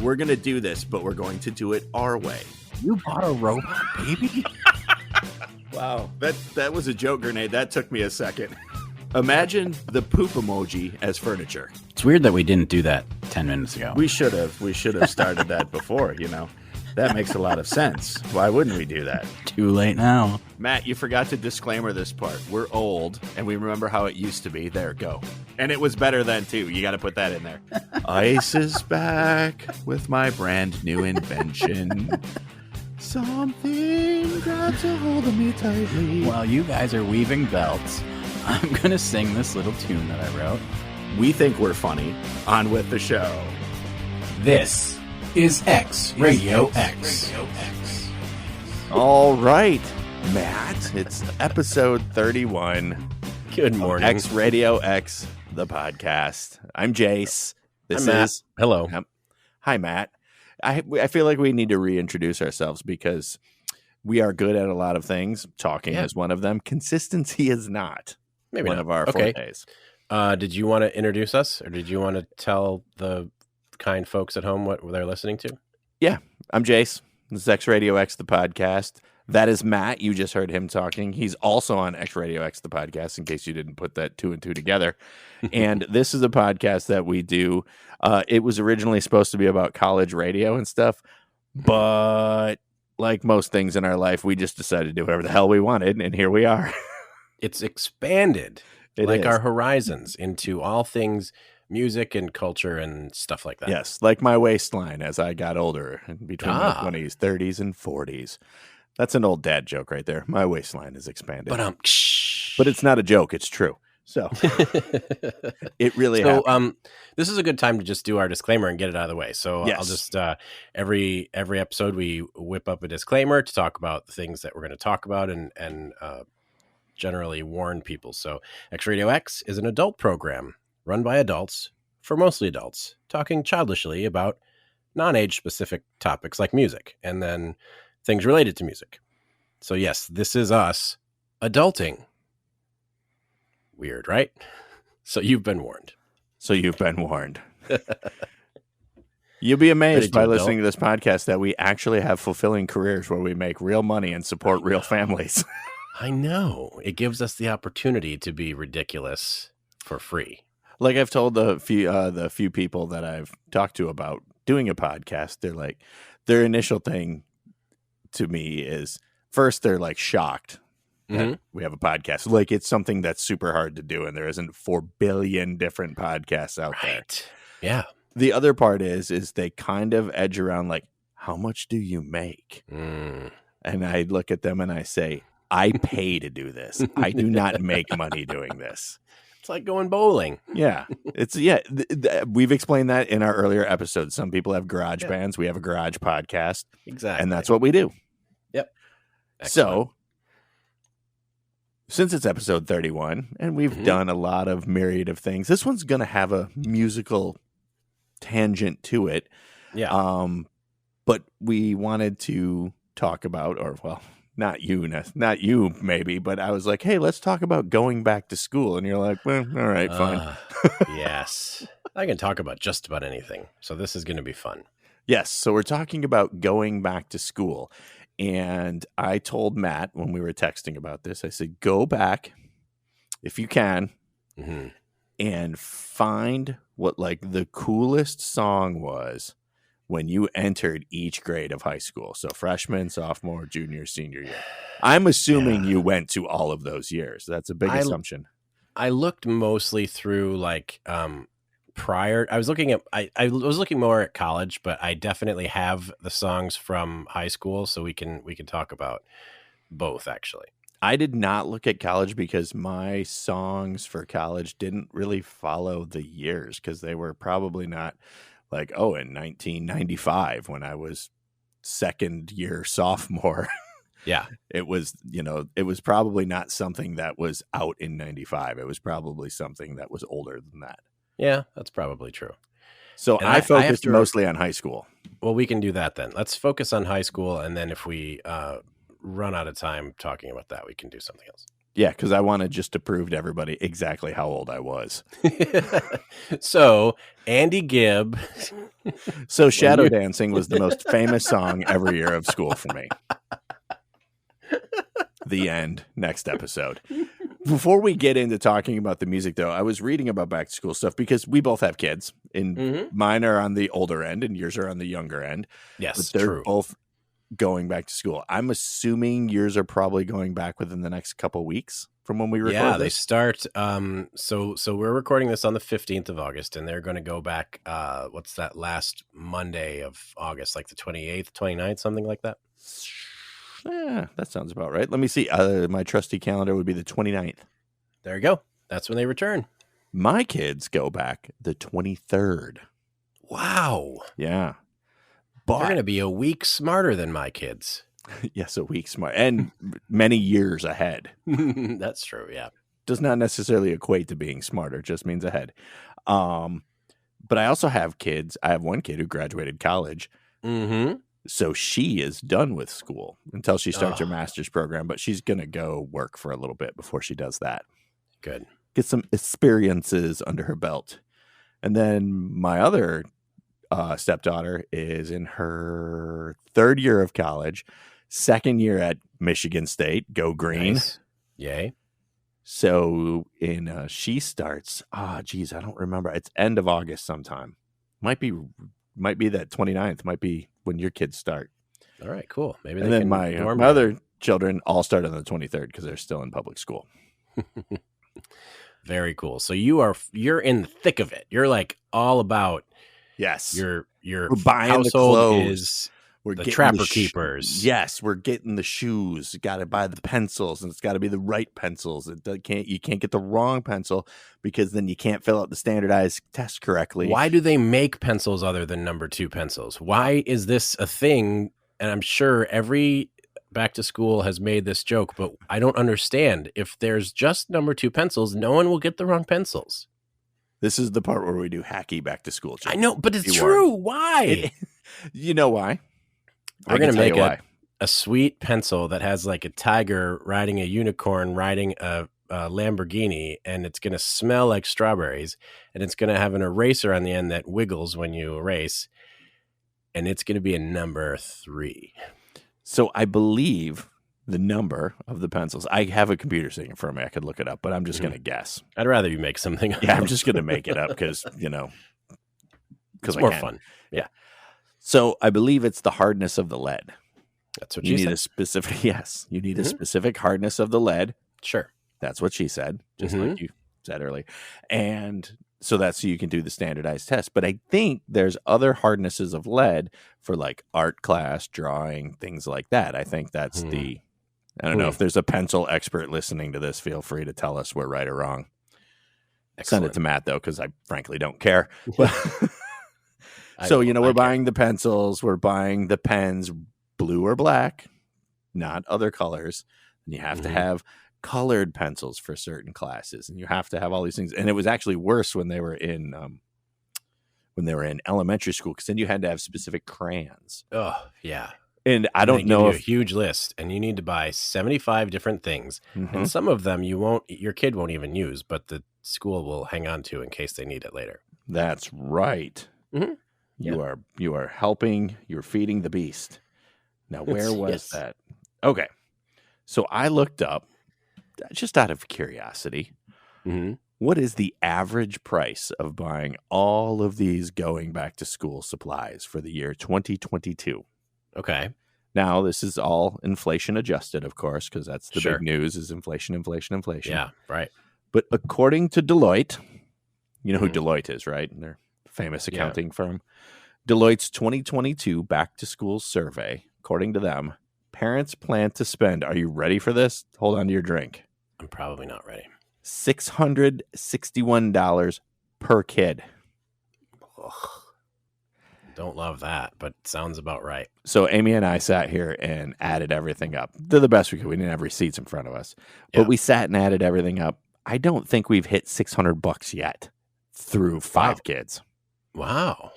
We're going to do this, but we're going to do it our way. You bought a robot, baby? Wow, that was a joke grenade. That took me a second. Imagine the poop emoji as furniture. It's weird that we didn't do that 10 minutes ago. We should have. We should have started that before, you know. That makes a lot of sense. Why wouldn't we do that? Too late now. Matt, you forgot to disclaimer this part. We're old, and we remember how it used to be. There, go. And it was better then, too. You got to put that in there. Ice is back with my brand new invention. Something grabs a hold of me tightly. While you guys are weaving belts, I'm going to sing this little tune that I wrote. We think we're funny. On with the show. This is X Radio X. All right, Matt. It's episode 31. Good morning. X Radio X, the podcast. I'm Jayce. This I'm Matt. is Hello. Hi, Matt. I feel like we need to reintroduce ourselves because we are good at a lot of things. Talking is one of them. Consistency is not. Maybe one not. of our Okay. fortes. Did you want to introduce us, or did you want to tell the kind folks at home what they're listening to? Yeah, I'm Jayce. This is X Radio X, the podcast. That is Matt. You just heard him talking. He's also on X Radio X, the podcast, in case you didn't put that two and two together. And this is a podcast that we do. It was originally supposed to be about college radio and stuff, but like most things in our life, we just decided to do whatever the hell we wanted, and here we are. It's expanded It like is. our horizons into all things music and culture and stuff like that. Yes, like my waistline as I got older, between my Ah. 20s, 30s, and 40s. That's an old dad joke right there. My waistline is expanded. But it's not a joke. It's true. So it really happened. This is a good time to just do our disclaimer and get it out of the way. So Yes. I'll just every episode we whip up a disclaimer to talk about the things that we're going to talk about and generally warn people. So X Radio X is an adult program run by adults for mostly adults, talking childishly about non-age specific topics like music and then things related to music. So yes, this is us adulting. Weird, right? So you've been warned. You'll be amazed Ready to by adult? listening to this podcast that we actually have fulfilling careers where we make real money and support real families. I know. It gives us the opportunity to be ridiculous for free. Like I've told the few people that I've talked to about doing a podcast, they're like, their initial thing to me is first they're like shocked that we have a podcast. Like it's something that's super hard to do, and there isn't 4 billion different podcasts out there. Right. Yeah. The other part is they kind of edge around like, how much do you make? Mm. And I look at them and I say, I pay to do this. I do not make money doing this. It's like going bowling. Yeah. We've explained that in our earlier episodes. Some people have garage bands. We have a garage podcast. Exactly. And that's what we do. Yep. So, since it's episode 31, and we've done a lot of myriad of things, this one's going to have a musical tangent to it. Yeah. But we wanted to talk about, or well, not you maybe, but I was like, hey, let's talk about going back to school. And you're like, well, all right, fine. Yes. I can talk about just about anything. So this is going to be fun. Yes. So we're talking about going back to school. And I told Matt when we were texting about this, I said, go back if you can and find what like the coolest song was when you entered each grade of high school. So freshman, sophomore, junior, senior year. I'm assuming you went to all of those years. That's a big assumption. I looked mostly through like prior. I was looking at I was looking more at college, but I definitely have the songs from high school, so we can talk about both actually. I did not look at college because my songs for college didn't really follow the years, because they were probably not like, in 1995 when I was second year sophomore. Yeah. It was probably not something that was out in 95. It was probably something that was older than that. Yeah, that's probably true. So And I focused have to mostly on high school. Well, we can do that then. Let's focus on high school, and then if we run out of time talking about that, we can do something else. Yeah, because I wanted just to prove to everybody exactly how old I was. So Andy Gibb So Shadow Dancing was the most famous song every year of school for me. The end. Next episode. Before we get into talking about the music, though, I was reading about back to school stuff because we both have kids, and mine are on the older end and yours are on the younger end. Yes, but they're true. both going back to school. I'm assuming yours are probably going back within the next couple weeks from when we record. Yeah, they start. So we're recording this on the 15th of August, and they're going to go back. What's that last Monday of August, like the 28th, 29th, something like that? Yeah, that sounds about right. Let me see. My trusty calendar would be the 29th. There you go. That's when they return. My kids go back the 23rd. Wow. Yeah. They're going to be a week smarter than my kids. Yes, a week smart and many years ahead. That's true. Yeah. Does not necessarily equate to being smarter. Just means ahead. But I also have kids. I have one kid who graduated college. Mm-hmm. So she is done with school until she starts her master's program, but she's going to go work for a little bit before she does that. Good. Get some experiences under her belt. And then my other stepdaughter is in her third year of college, second year at Michigan State. Go Green. Nice. Yay. So she starts, I don't remember. It's end of August sometime. Might be that 29th, might be when your kids start. All right, cool. Maybe and then my other children all start on the 23rd because they're still in public school. Very cool. So you're in the thick of it. You're like all about your we're buying household the clothes. Is we're the getting Trapper Keepers. Yes, we're getting the shoes. Got to buy the pencils, and it's got to be the right pencils. You can't get the wrong pencil because then you can't fill out the standardized test correctly. Why do they make pencils other than number 2 pencils? Why is this a thing? And I'm sure every back to school has made this joke, but I don't understand. If there's just number 2 pencils, no one will get the wrong pencils. This is the part where we do hacky back to school jokes. I know, but it's true. Why? You know why? We're going to make a sweet pencil that has like a tiger riding a unicorn riding a Lamborghini, and it's going to smell like strawberries, and it's going to have an eraser on the end that wiggles when you erase, and it's going to be a number 3. So I believe the number of the pencils. I have a computer sitting in front of me. I could look it up, but I'm just going to guess. I'd rather you make something up. Yeah, I'm just going to make it up because, it's more fun. Yeah. So I believe it's the hardness of the lead. That's what you she need. Said. You need a specific hardness of the lead. Sure. That's what she said, just like you said earlier. And so that's so you can do the standardized test. But I think there's other hardnesses of lead for like art class, drawing, things like that. I think that's I don't know if there's a pencil expert listening to this. Feel free to tell us we're right or wrong. Excellent. Send it to Matt, though, because I frankly don't care. But so, we're buying the pencils. We're buying the pens, blue or black, not other colors. And you have to have colored pencils for certain classes, and you have to have all these things. And it was actually worse when they were in elementary school, because then you had to have specific crayons. Oh yeah. And I don't know if a huge list, and you need to buy 75 different things, and some of them your kid won't even use, but the school will hang on to in case they need it later. That's right. You are helping. You're feeding the beast. Now, where was that? Okay, so I looked up, just out of curiosity, what is the average price of buying all of these going back to school supplies for the year 2022? Okay. Now, this is all inflation adjusted, of course, because that's the big news is inflation. Yeah, right. But according to Deloitte, you know who Deloitte is, right? They're a famous accounting firm. Deloitte's 2022 back to school survey, according to them, parents plan to spend, are you ready for this? Hold on to your drink. I'm probably not ready. $661 per kid. Ugh. Don't love that, but sounds about right. So Amy and I sat here and added everything up to the best we could. We didn't have receipts in front of us, but we sat and added everything up. I don't think we've hit $600 yet through 5 kids. Wow.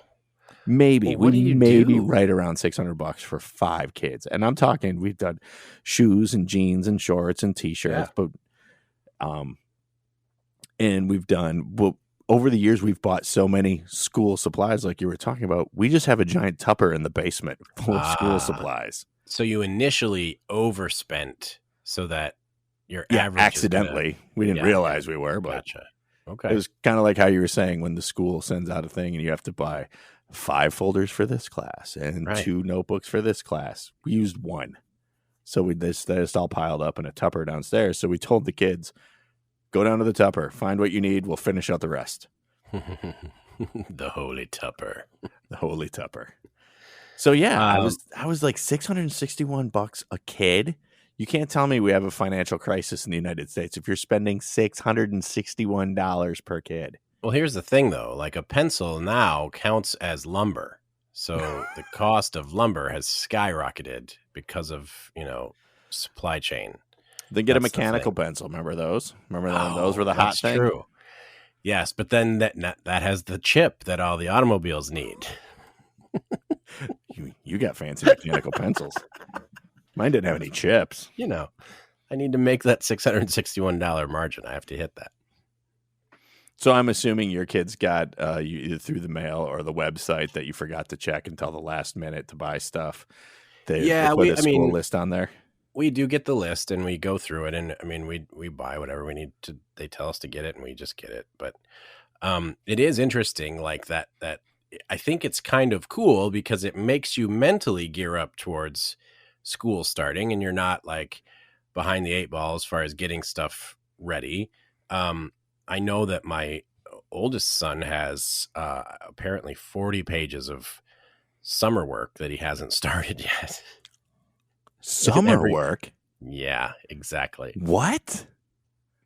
Maybe. Well, we may be right around $600 for 5 kids. And I'm talking, we've done shoes and jeans and shorts and t-shirts, but and we've done, over the years, we've bought so many school supplies, like you were talking about. We just have a giant Tupper in the basement full of school supplies. So you initially overspent so that your average accidentally. We didn't realize we were, but gotcha. Okay. It was kind of like how you were saying when the school sends out a thing and you have to buy 5 folders for this class and 2 notebooks for this class. We used 1. So they just all piled up in a Tupper downstairs. So we told the kids, go down to the Tupper, find what you need. We'll finish out the rest. The holy Tupper. The holy Tupper. So yeah, I was like $661 a kid. You can't tell me we have a financial crisis in the United States if you're spending $661 per kid. Well, here's the thing, though. Like a pencil now counts as lumber. So the cost of lumber has skyrocketed because of, supply chain. Then get a mechanical pencil. Remember those? Those were the hot thing? True. Yes, but then that has the chip that all the automobiles need. You got fancy mechanical pencils. Mine didn't have any chips. I need to make that $661 margin. I have to hit that. So I'm assuming your kids got you either through the mail or the website that you forgot to check until the last minute to buy stuff. They put a school list on there. We do get the list and we go through it, and we buy whatever we need to. They tell us to get it and we just get it. But it is interesting, like that I think it's kind of cool because it makes you mentally gear up towards school starting, and you're not like behind the 8 ball as far as getting stuff ready. I know that my oldest son has apparently 40 pages of summer work that he hasn't started yet. Summer work? Yeah, exactly. What?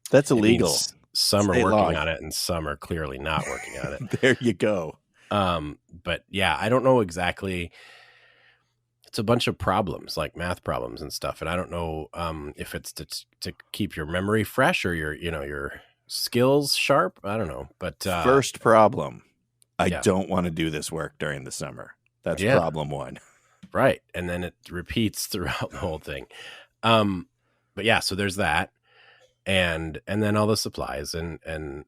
That's illegal. Some are working on it and some are clearly not working on it. There you go. But yeah, I don't know exactly. It's a bunch of problems, like math problems and stuff. And I don't know if it's to keep your memory fresh or your skills sharp. I don't know. But first problem, I don't want to do this work during the summer. That's problem 1. Right. And then it repeats throughout the whole thing. But yeah, so there's that. And then all the supplies and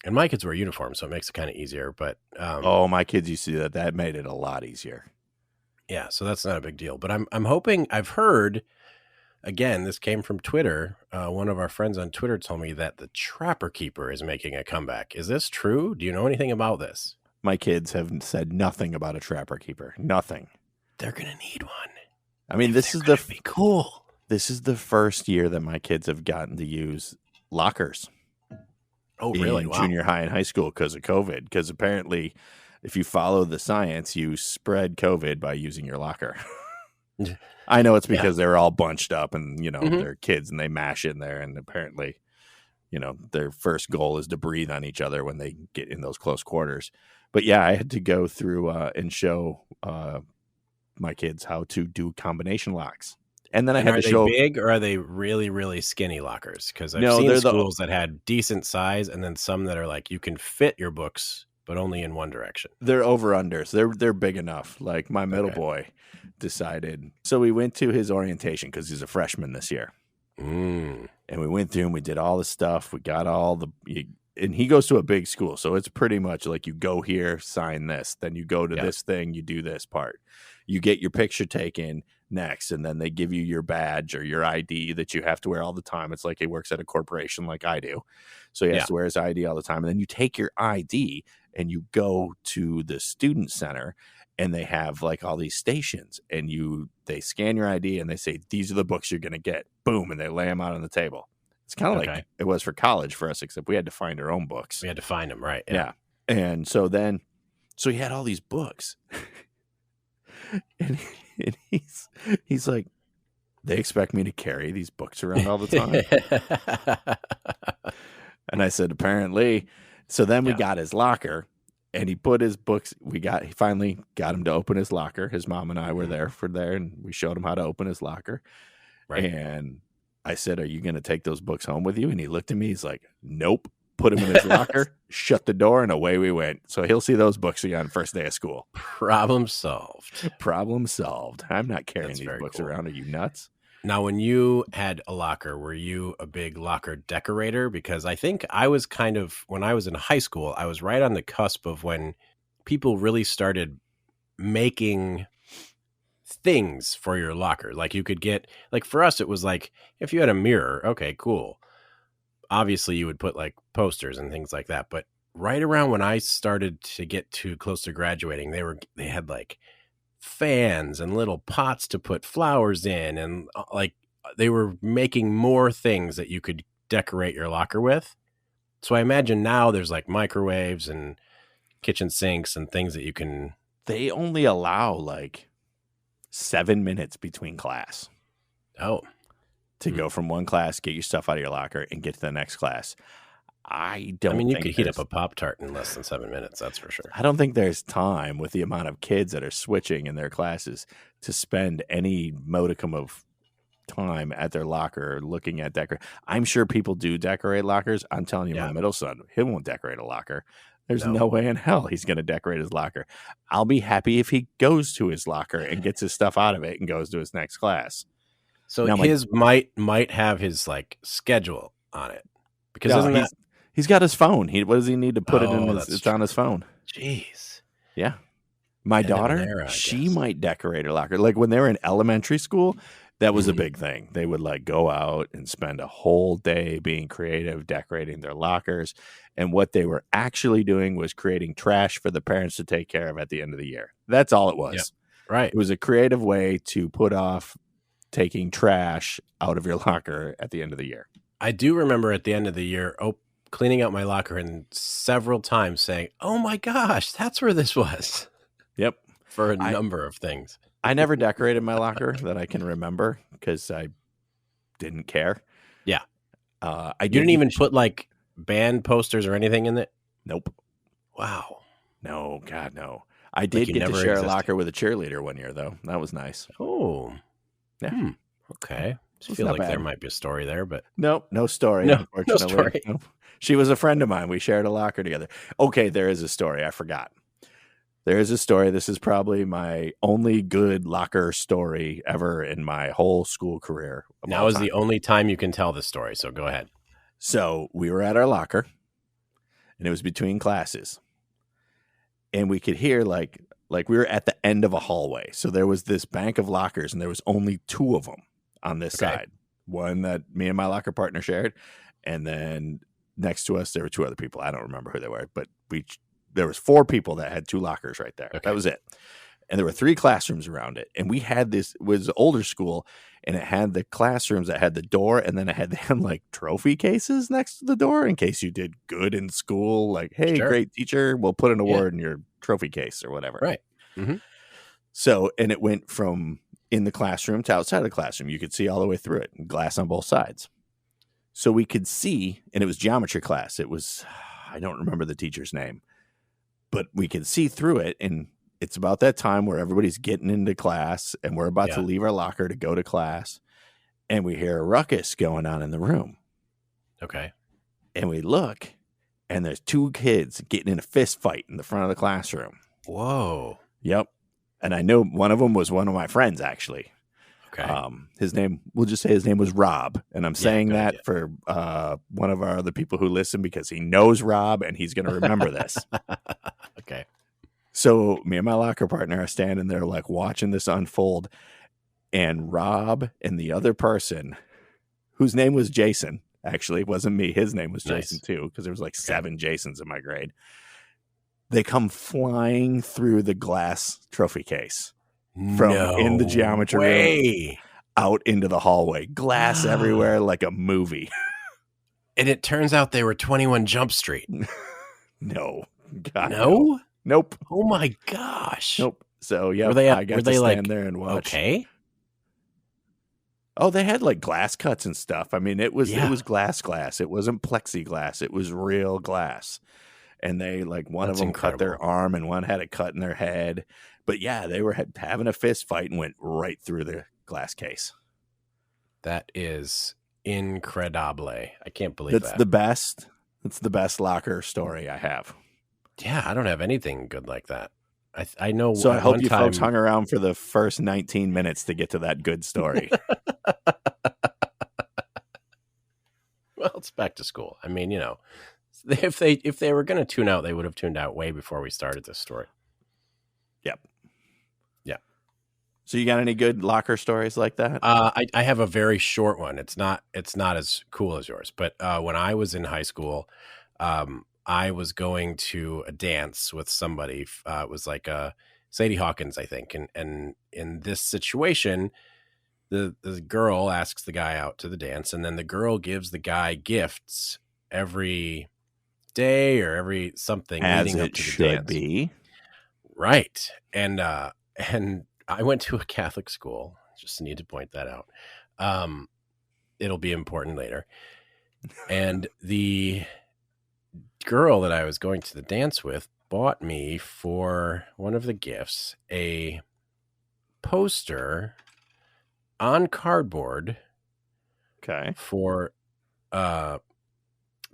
my kids wear uniforms, so it makes it kind of easier. But my kids used to do that. That made it a lot easier. Yeah, so that's not a big deal. But I'm hoping. I've heard, again, this came from Twitter. One of our friends on Twitter told me that the Trapper Keeper is making a comeback. Is this true? Do you know anything about this? My kids have said nothing about a Trapper Keeper. Nothing. They're gonna need one. I mean, this is be cool. This is the first year that my kids have gotten to use lockers. Oh, really? In junior high and high school because of COVID. Because apparently, if you follow the science, you spread COVID by using your locker. I know it's because they're all bunched up and, they're kids and they mash in there. And apparently, their first goal is to breathe on each other when they get in those close quarters. But yeah, I had to go through and show my kids how to do combination locks. And then I had to show. Are they big or are they really, really skinny lockers? Because I've seen schools that had decent size and then some that are like you can fit your books, but only in one direction. They're over-unders. They're big enough. Like my middle boy decided. So we went to his orientation because he's a freshman this year. And we went through and we did all the stuff. We got and he goes to a big school. So it's pretty much like you go here, sign this. Then you go to this thing, you do this part. You get your picture taken next, and then they give you your badge or your ID that you have to wear all the time. It's like he works at a corporation like I do. So he has to wear his ID all the time. And then you take your ID and you go to the student center and they have like all these stations and they scan your ID and they say, these are the books you're going to get. Boom. And they lay them out on the table. It's kind of like it was for college for us, except we had to find our own books. We had to find them, right? Yeah. And so he had all these books. and he's like, they expect me to carry these books around all the time. And I said, apparently. So then we got his locker and he put his books. He finally got him to open his locker. His mom and I were there and we showed him how to open his locker. Right. And I said, are you going to take those books home with you? And he looked at me. He's like, nope. Put him in his locker, shut the door, and away we went. So he'll see those books again first day of school. Problem solved. Problem solved. I'm not carrying these books around. Are you nuts? Now, when you had a locker, were you a big locker decorator? Because I think I was kind of, when I was in high school, I was right on the cusp of when people really started making things for your locker. Like you could get, like for us, it was like, if you had a mirror, okay, cool. Obviously you would put like posters and things like that. But right around when I started to get too close to graduating, they had like fans and little pots to put flowers in, and like they were making more things that you could decorate your locker with. So I imagine now there's like microwaves and kitchen sinks and things that you can. They only allow like 7 minutes between class. Oh, to go from one class, get your stuff out of your locker, and get to the next class. I mean, you could heat up a Pop-Tart in less than 7 minutes. That's for sure. I don't think there's time with the amount of kids that are switching in their classes to spend any modicum of time at their locker looking at I'm sure people do decorate lockers. I'm telling you, my middle son, he won't decorate a locker. There's no way in hell he's going to decorate his locker. I'll be happy if he goes to his locker and gets his stuff out of it and goes to his next class. So now his might have his like schedule on it, because he's got his phone. What does he need to put it in? It's on his phone. Jeez. Yeah. My daughter, she might decorate her locker. Like when they were in elementary school, that was a big thing. They would like go out and spend a whole day being creative, decorating their lockers. And what they were actually doing was creating trash for the parents to take care of at the end of the year. That's all it was. Yep. Right. It was a creative way to put off taking trash out of your locker at the end of the year. I do remember at the end of the year, cleaning out my locker and several times saying, "Oh my gosh, that's where this was." Yep. For a number of things. I never decorated my locker that I can remember because I didn't care. Yeah. You didn't even put like band posters or anything in it? Nope. Wow. No, God, no. I did get to share a locker with a cheerleader one year, though. That was nice. Oh. Yeah. Okay. I feel like there might be a story there, but no story. No story. No. She was a friend of mine. We shared a locker together. Okay, there is a story. I forgot. There is a story. This is probably my only good locker story ever in my whole school career. Now is the only time you can tell this story, so go ahead. So we were at our locker, and it was between classes, and we could hear like we were at the end of a hallway. So there was this bank of lockers, and there was only 2 of them on this side. One that me and my locker partner shared, and then next to us there were 2 other people. I don't remember who they were, but there was 4 people that had 2 lockers right there. That was it. And there were 3 classrooms around it. And we had this, it was older school, and it had the classrooms that had the door, and then they had like trophy cases next to the door in case you did good in school. Like, hey, great teacher, we'll put an award in your trophy case or whatever. Right. Mm-hmm. So, and it went from in the classroom to outside of the classroom. You could see all the way through it, glass on both sides. So we could see, and it was geometry class. It was, I don't remember the teacher's name, but we could see through it. And it's about that time where everybody's getting into class and we're about to leave our locker to go to class. And we hear a ruckus going on in the room. Okay. And we look, and there's 2 kids getting in a fist fight in the front of the classroom. Whoa. Yep. And I know one of them was one of my friends, actually. Okay. His name, we'll just say his name was Rob. And I'm saying that for one of our other people who listen because he knows Rob and he's going to remember this. Okay. So me and my locker partner are standing there like watching this unfold. And Rob and the other person, whose name was Jason, actually, it wasn't me. His name was Jason too, because there was like 7 Jasons in my grade. They come flying through the glass trophy case from in the geometry room out into the hallway. Glass everywhere like a movie. And it turns out they were 21 Jump Street. No. God, no? Nope. Oh my gosh. Nope. So yeah, I got to stand there and watch. Okay. Oh, they had like glass cuts and stuff. I mean, it was glass. It wasn't plexiglass. It was real glass. And they like one of them cut their arm and one had a cut in their head. But yeah, they were having a fist fight and went right through the glass case. That is incredible. I can't believe That's the best. That's the best locker story I have. Yeah, I don't have anything good like that. I know. So I at hope one you time, folks hung around for the first 19 minutes to get to that good story. Well, it's back to school. I mean, if they were going to tune out, they would have tuned out way before we started this story. Yep. Yeah. So you got any good locker stories like that? I have a very short one. It's not as cool as yours, but when I was in high school, I was going to a dance with somebody. It was like Sadie Hawkins, I think, and in this situation, the girl asks the guy out to the dance, and then the girl gives the guy gifts every day or every something As leading up it to the should dance. be. Right. And I went to a Catholic school. Just need to point that out. It'll be important later. And the girl that I was going to the dance with bought me for one of the gifts a poster on cardboard. Okay. For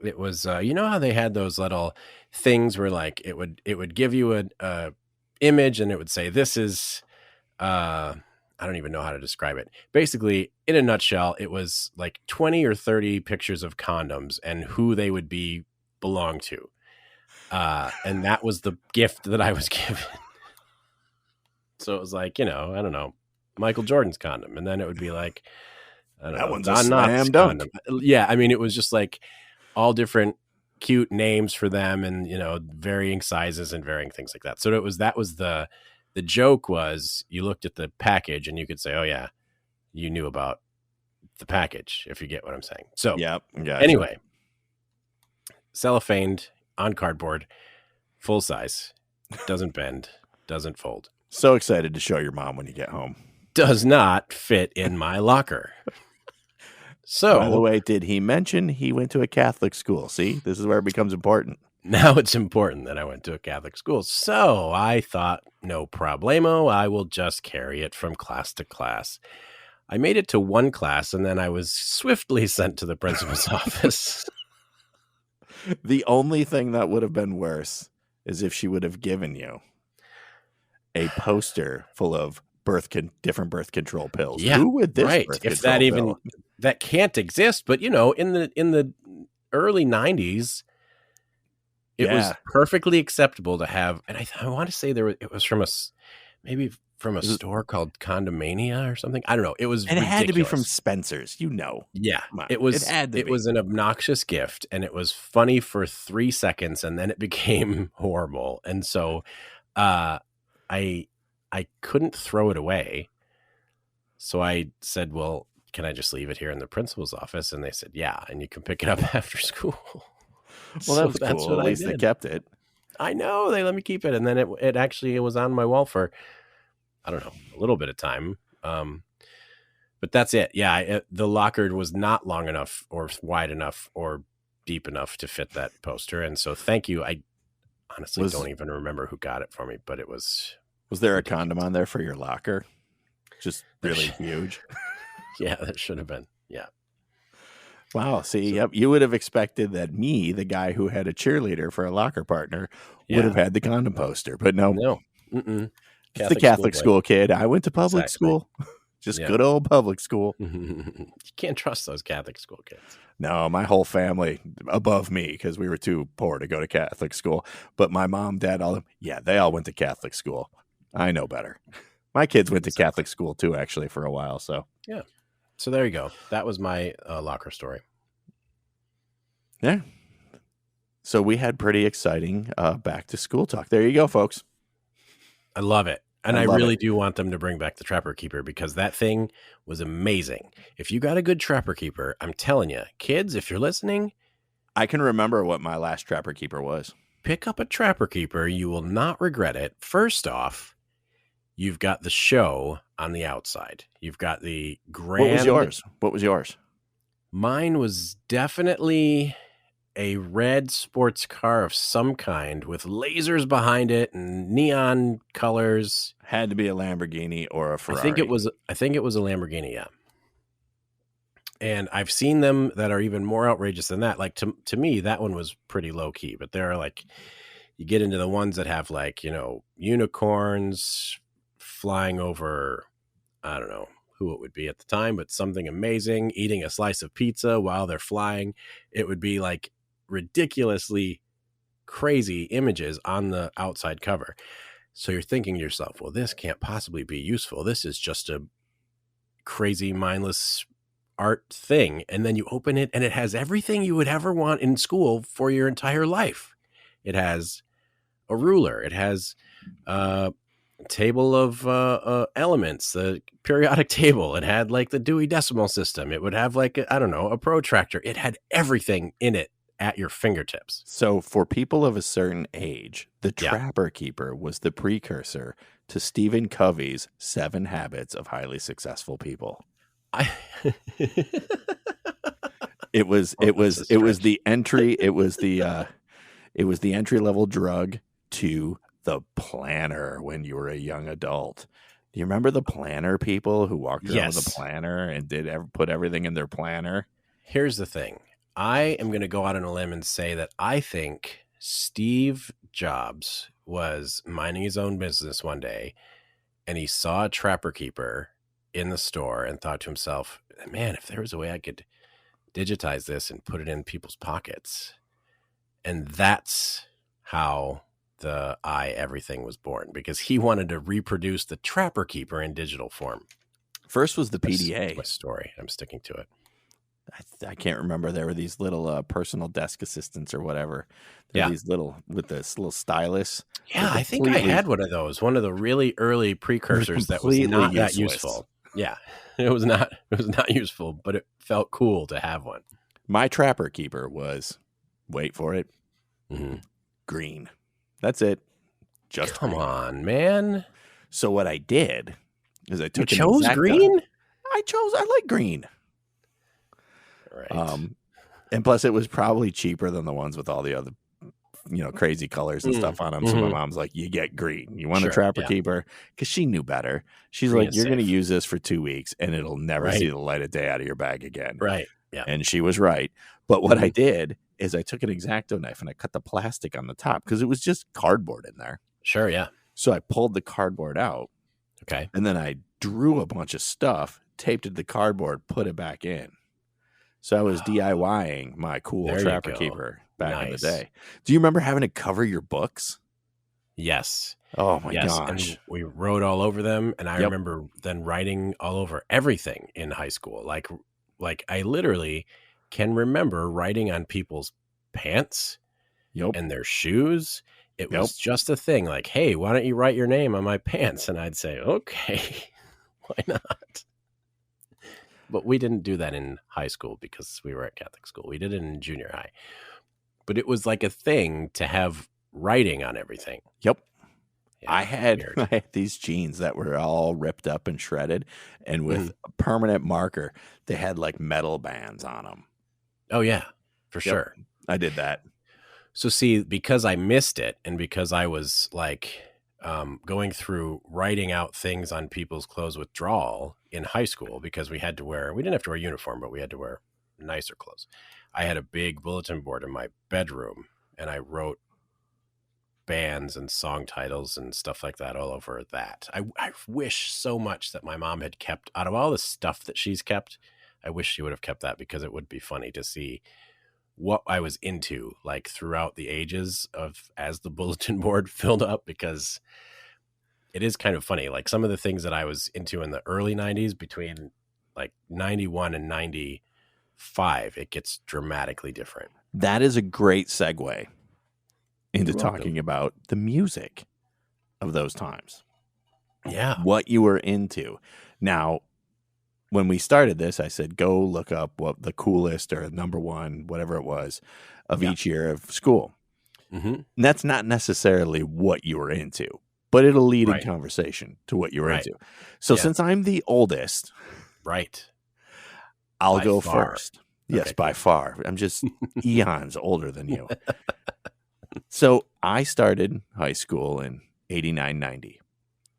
it was you know how they had those little things where like it would give you a image and it would say this is I don't even know how to describe it. Basically, in a nutshell, it was like 20 or 30 pictures of condoms and who they would belong to. And that was the gift that I was given. So it was like, I don't know, Michael Jordan's condom. And then it would be like, I don't know, one's a slam dunk. condom. Yeah. I mean, it was just like all different cute names for them and, varying sizes and varying things like that. So that was the joke was you looked at the package and you could say, oh yeah, you knew about the package, if you get what I'm saying. So yep. Gotcha. Anyway, cellophaned on cardboard, full size, doesn't bend, doesn't fold. So excited to show your mom when you get home. Does not fit in my locker. So, by the way, did he mention he went to a Catholic school? See, this is where it becomes important. Now it's important that I went to a Catholic school. So I thought, no problemo, I will just carry it from class to class. I made it to one class and then I was swiftly sent to the principal's office. The only thing that would have been worse is if she would have given you a poster full of different birth control pills. Yeah, who would this right? Birth if control that even pill? That can't exist, but in the early 90s, it was perfectly acceptable to have. And I want to say it was from maybe from a store called Condomania or something. I don't know. It was and it ridiculous. had to be from Spencer's, Yeah, it was. It was an obnoxious gift, and it was funny for 3 seconds, and then it became horrible. And so, I couldn't throw it away. So I said, "Well, can I just leave it here in the principal's office?" And they said, "Yeah, and you can pick it up after school." Well, that's cool. At least they kept it. I know, they let me keep it, and then it actually was on my wall for, I don't know, a little bit of time. But that's it. Yeah, the locker was not long enough or wide enough or deep enough to fit that poster, and so thank you. I honestly don't even remember who got it for me, but it was. Was there a condom on there for your locker? Just really huge. Yeah, that should have been. Yeah. Wow. See, yep. You would have expected that me, the guy who had a cheerleader for a locker partner, would have had the condom poster, but no. Mm-mm. It's the Catholic school kid. I went to public school. Just good old public school. You can't trust those Catholic school kids. No, my whole family above me, because we were too poor to go to Catholic school. But my mom, dad, they all went to Catholic school. I know better. My kids went to Catholic school too, actually, for a while. So yeah. So there you go. That was my locker story. Yeah. So we had pretty exciting back to school talk. There you go, folks. I love it. And I really do want them to bring back the Trapper Keeper because that thing was amazing. If you got a good Trapper Keeper, I'm telling you, kids, if you're listening. I can remember what my last Trapper Keeper was. Pick up a Trapper Keeper. You will not regret it. First off, you've got the show on the outside. You've got the grand. What was yours? Mine was definitely a red sports car of some kind with lasers behind it and neon colors. Had to be a Lamborghini or a Ferrari. I think it was a Lamborghini, yeah. And I've seen them that are even more outrageous than that. Like to me, that one was pretty low key, but there are like, you get into the ones that have like, unicorns flying over, I don't know who it would be at the time, but something amazing, eating a slice of pizza while they're flying. It would be like ridiculously crazy images on the outside cover. So you're thinking to yourself, well, this can't possibly be useful. This is just a crazy, mindless art thing. And then you open it and it has everything you would ever want in school for your entire life. It has a ruler. It has a table of elements, the periodic table. It had like the Dewey Decimal System. It would have like, a protractor. It had everything in it at your fingertips. So for people of a certain age, the Trapper Keeper was the precursor to Stephen Covey's 7 Habits of Highly Successful People. It was the entry level drug to the planner when you were a young adult. Do you remember the planner people who walked around with a planner and put everything in their planner? Here's the thing. I am going to go out on a limb and say that I think Steve Jobs was minding his own business one day and he saw a Trapper Keeper in the store and thought to himself, man, if there was a way I could digitize this and put it in people's pockets. And that's how the everything was born, because he wanted to reproduce the Trapper Keeper in digital form. First was the PDA. That's my story. I'm sticking to it. I can't remember. There were these little personal desk assistants or whatever. These little with this little stylus. Yeah, I think I had one of those. One of the really early precursors that was not that useful. Yeah, it was not useful, but it felt cool to have one. My Trapper Keeper was, wait for it, green. That's it. Just come green. On, man. So what I did is I took. You chose green. I like green. Right. And plus it was probably cheaper than the ones with all the other, crazy colors and stuff on them. So my mom's like, you get green. You want a Trapper Keeper? Because she knew better. She's green like, you're going to use this for 2 weeks and it'll never see the light of day out of your bag again. Right. Yeah. And she was right. But what I did is I took an X-Acto knife and I cut the plastic on the top because it was just cardboard in there. Sure. Yeah. So I pulled the cardboard out. Okay. And then I drew a bunch of stuff, taped it to the cardboard, put it back in. So I was DIYing my cool Trapper Keeper back in the day. Do you remember having to cover your books? Yes. Oh my gosh. And we wrote all over them. And I remember then writing all over everything in high school. Like I literally can remember writing on people's pants and their shoes. It was just a thing like, hey, why don't you write your name on my pants? And I'd say, okay, why not? But we didn't do that in high school because we were at Catholic school. We did it in junior high. But it was like a thing to have writing on everything. Yep. Yeah, I had these jeans that were all ripped up and shredded. And with a permanent marker, they had like metal bands on them. Oh, yeah, for sure. I did that. So see, because I missed it and because I was like going through writing out things on people's clothes withdrawal in high school, because we didn't have to wear uniform, but we had to wear nicer clothes. I had a big bulletin board in my bedroom and I wrote bands and song titles and stuff like that all over that. I wish so much that my mom had kept, out of all the stuff that she's kept, I wish she would have kept that, because it would be funny to see what I was into like throughout the ages of as the bulletin board filled up, because it is kind of funny. Like some of the things that I was into in the early 90s, between like 91 and 95, it gets dramatically different. That is a great segue into talking about the music of those times. Yeah. What you were into. Now, when we started this, I said, go look up what the coolest or number one, whatever it was, of each year of school. And that's not necessarily what you were into, but it'll lead in conversation to what you were into. So since I'm the oldest, I'll go first. Yes, by far. I'm just eons older than you. So I started high school in 89, 90.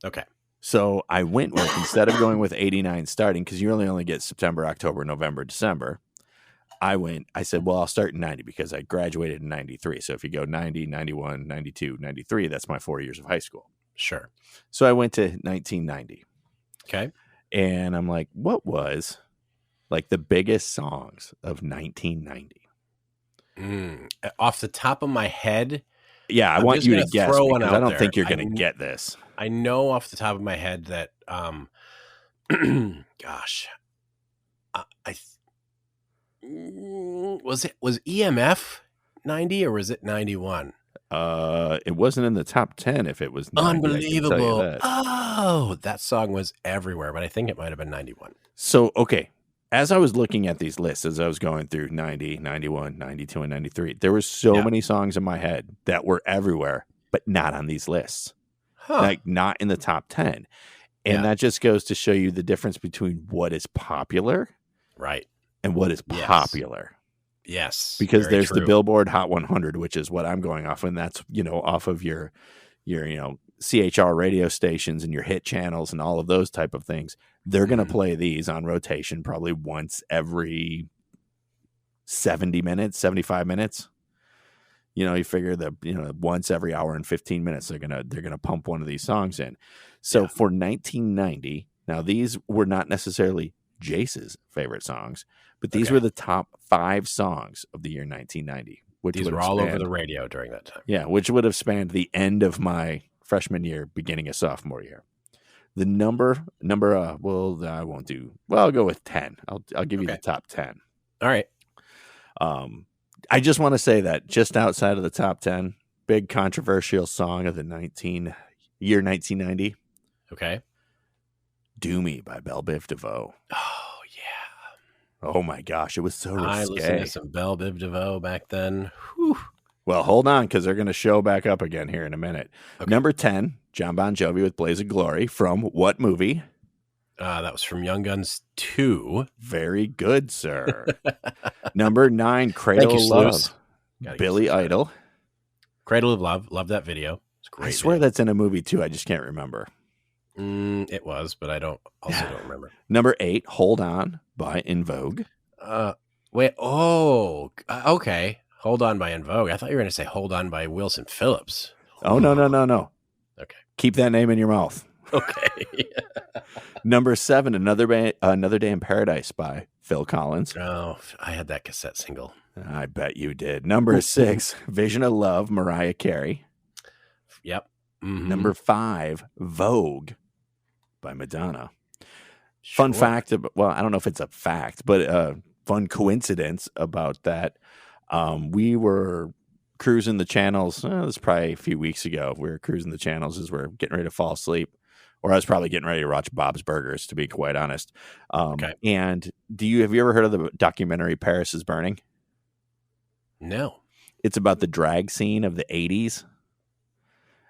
Okay. So I went with, instead of going with 89 starting, because you only get September, October, November, December, I said, well, I'll start in 90 because I graduated in 93. So if you go 90, 91, 92, 93, that's my 4 years of high school. Sure. So I went to 1990. Okay. And I'm like, what was like the biggest songs of 1990? Off the top of my head. Yeah, I want you to guess because I don't think you're going to get this. I know off the top of my head that, gosh, was EMF 90 or was it 91? It wasn't in the top 10 if it was 90, unbelievable. That song was everywhere, but I think it might have been 91. So, okay. As I was looking at these lists, as I was going through 90, 91, 92, and 93, there were so many songs in my head that were everywhere, but not on these lists. Like not in the top 10. And that just goes to show you the difference between what is popular, right, and what is popular. Yes. Because there's the Billboard Hot 100, which is what I'm going off, and that's, off of your CHR radio stations and your hit channels and all of those type of things. They're going to play these on rotation probably once every 70 minutes, 75 minutes. You figure that, once every hour and 15 minutes, they're going to pump one of these songs in. So for 1990, now these were not necessarily Jayce's favorite songs, but these were the top 5 songs of the year 1990. Which these were all over the radio during that time. Yeah, which would have spanned the end of my freshman year, beginning of sophomore year. The number, well, I won't do. Well, I'll go with 10. I'll give you the top 10. All right. I just want to say that just outside of the top 10, big controversial song of the year 1990. Okay. "Do Me" by Belle Biv DeVoe. Oh yeah. Oh my gosh, it was so risque. I listened to some Belle Biv DeVoe back then. Whew. Well, hold on, because they're going to show back up again here in a minute. Okay. Number 10, John Bon Jovi with "Blaze of Glory" from what movie? That was from Young Guns 2. Very good, sir. Number 9, "Cradle of Love," Billy Idol. Cradle of Love. Love that video. It's great. I swear that's in a movie too. I just can't remember. It was, but I don't remember. Number 8, "Hold On" by In Vogue. Wait. Oh, okay. "Hold On" by In Vogue. I thought you were going to say "Hold On" by Wilson Phillips. Oh, no. Okay. Keep that name in your mouth. Okay. Number 7, Another Day in Paradise" by Phil Collins. Oh, I had that cassette single. I bet you did. Number 6, "Vision of Love," Mariah Carey. Yep. Mm-hmm. Number 5, "Vogue" by Madonna. Sure. Fun fact, well, I don't know if it's a fact, but a fun coincidence about that. We were cruising the channels. It was probably a few weeks ago. We were cruising the channels as we're getting ready to fall asleep. Or I was probably getting ready to watch Bob's Burgers, to be quite honest. Okay. And have you ever heard of the documentary "Paris is Burning"? No. It's about the drag scene of the 80s.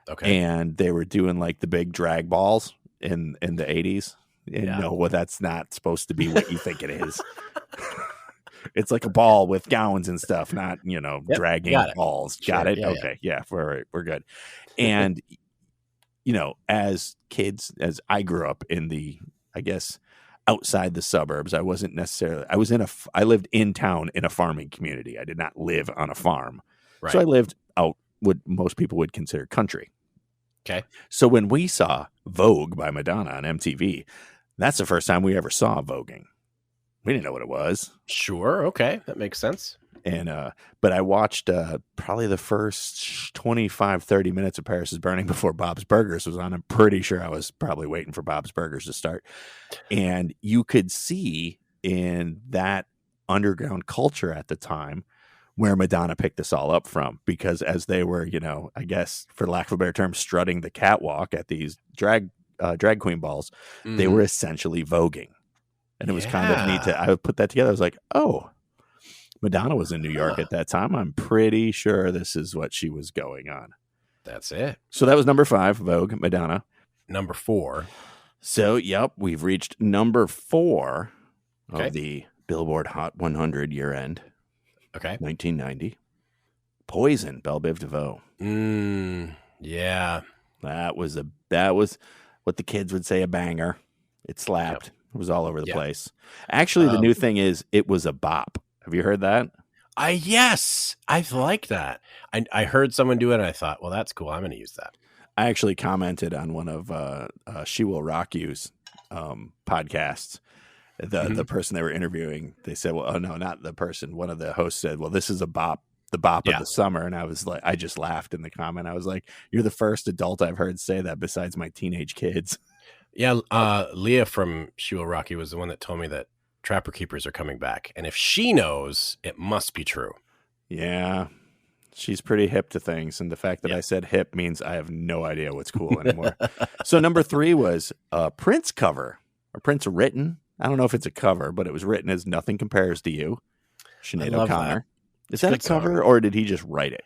Okay. And they were doing like the big drag balls in the 80s. And no, well, that's not supposed to be what you think it is. It's like a ball with gowns and stuff, not, dragging balls. Got it? Yeah, okay. Yeah, we're good. And, as kids, as I grew up in outside the suburbs, I lived in town in a farming community. I did not live on a farm. Right. So I lived out what most people would consider country. Okay. So when we saw "Vogue" by Madonna on MTV, that's the first time we ever saw voguing. We didn't know what it was. Sure. Okay. That makes sense. And, but I watched probably the first 25, 30 minutes of "Paris is Burning" before Bob's Burgers was on. I'm pretty sure I was probably waiting for Bob's Burgers to start. And you could see in that underground culture at the time where Madonna picked this all up from, because as they were, I guess for lack of a better term, strutting the catwalk at these drag queen balls, they were essentially voguing. And it was kind of neat I put that together. I was like, oh, Madonna was in New York at that time. I'm pretty sure this is what she was going on. That's it. So that was number 5, "Vogue," Madonna. Number 4. So, yep, we've reached number 4 of the Billboard Hot 100 year end. Okay. 1990. "Poison," Belle Biv DeVoe. Yeah. That was what the kids would say, a banger. It slapped. Yep. It was all over the place. Actually, the new thing is it was a bop. Have you heard that? Yes, I like that. I heard someone do it, and I thought, well, that's cool. I'm going to use that. I actually commented on one of She Will Rock You's podcasts. The person they were interviewing, they said, well, oh no, not the person. One of the hosts said, well, this is a bop, the bop of the summer. And I was like, I just laughed in the comment. I was like, you're the first adult I've heard say that besides my teenage kids. Yeah. Leah from She Will Rock You was the one that told me that Trapper Keepers are coming back. And if she knows, it must be true. Yeah. She's pretty hip to things. And the fact that I said hip means I have no idea what's cool anymore. So number 3 was a Prince cover, or Prince written. I don't know if it's a cover, but it was written as Nothing Compares to You. Sinead O'Connor. Is that a cover or did he just write it?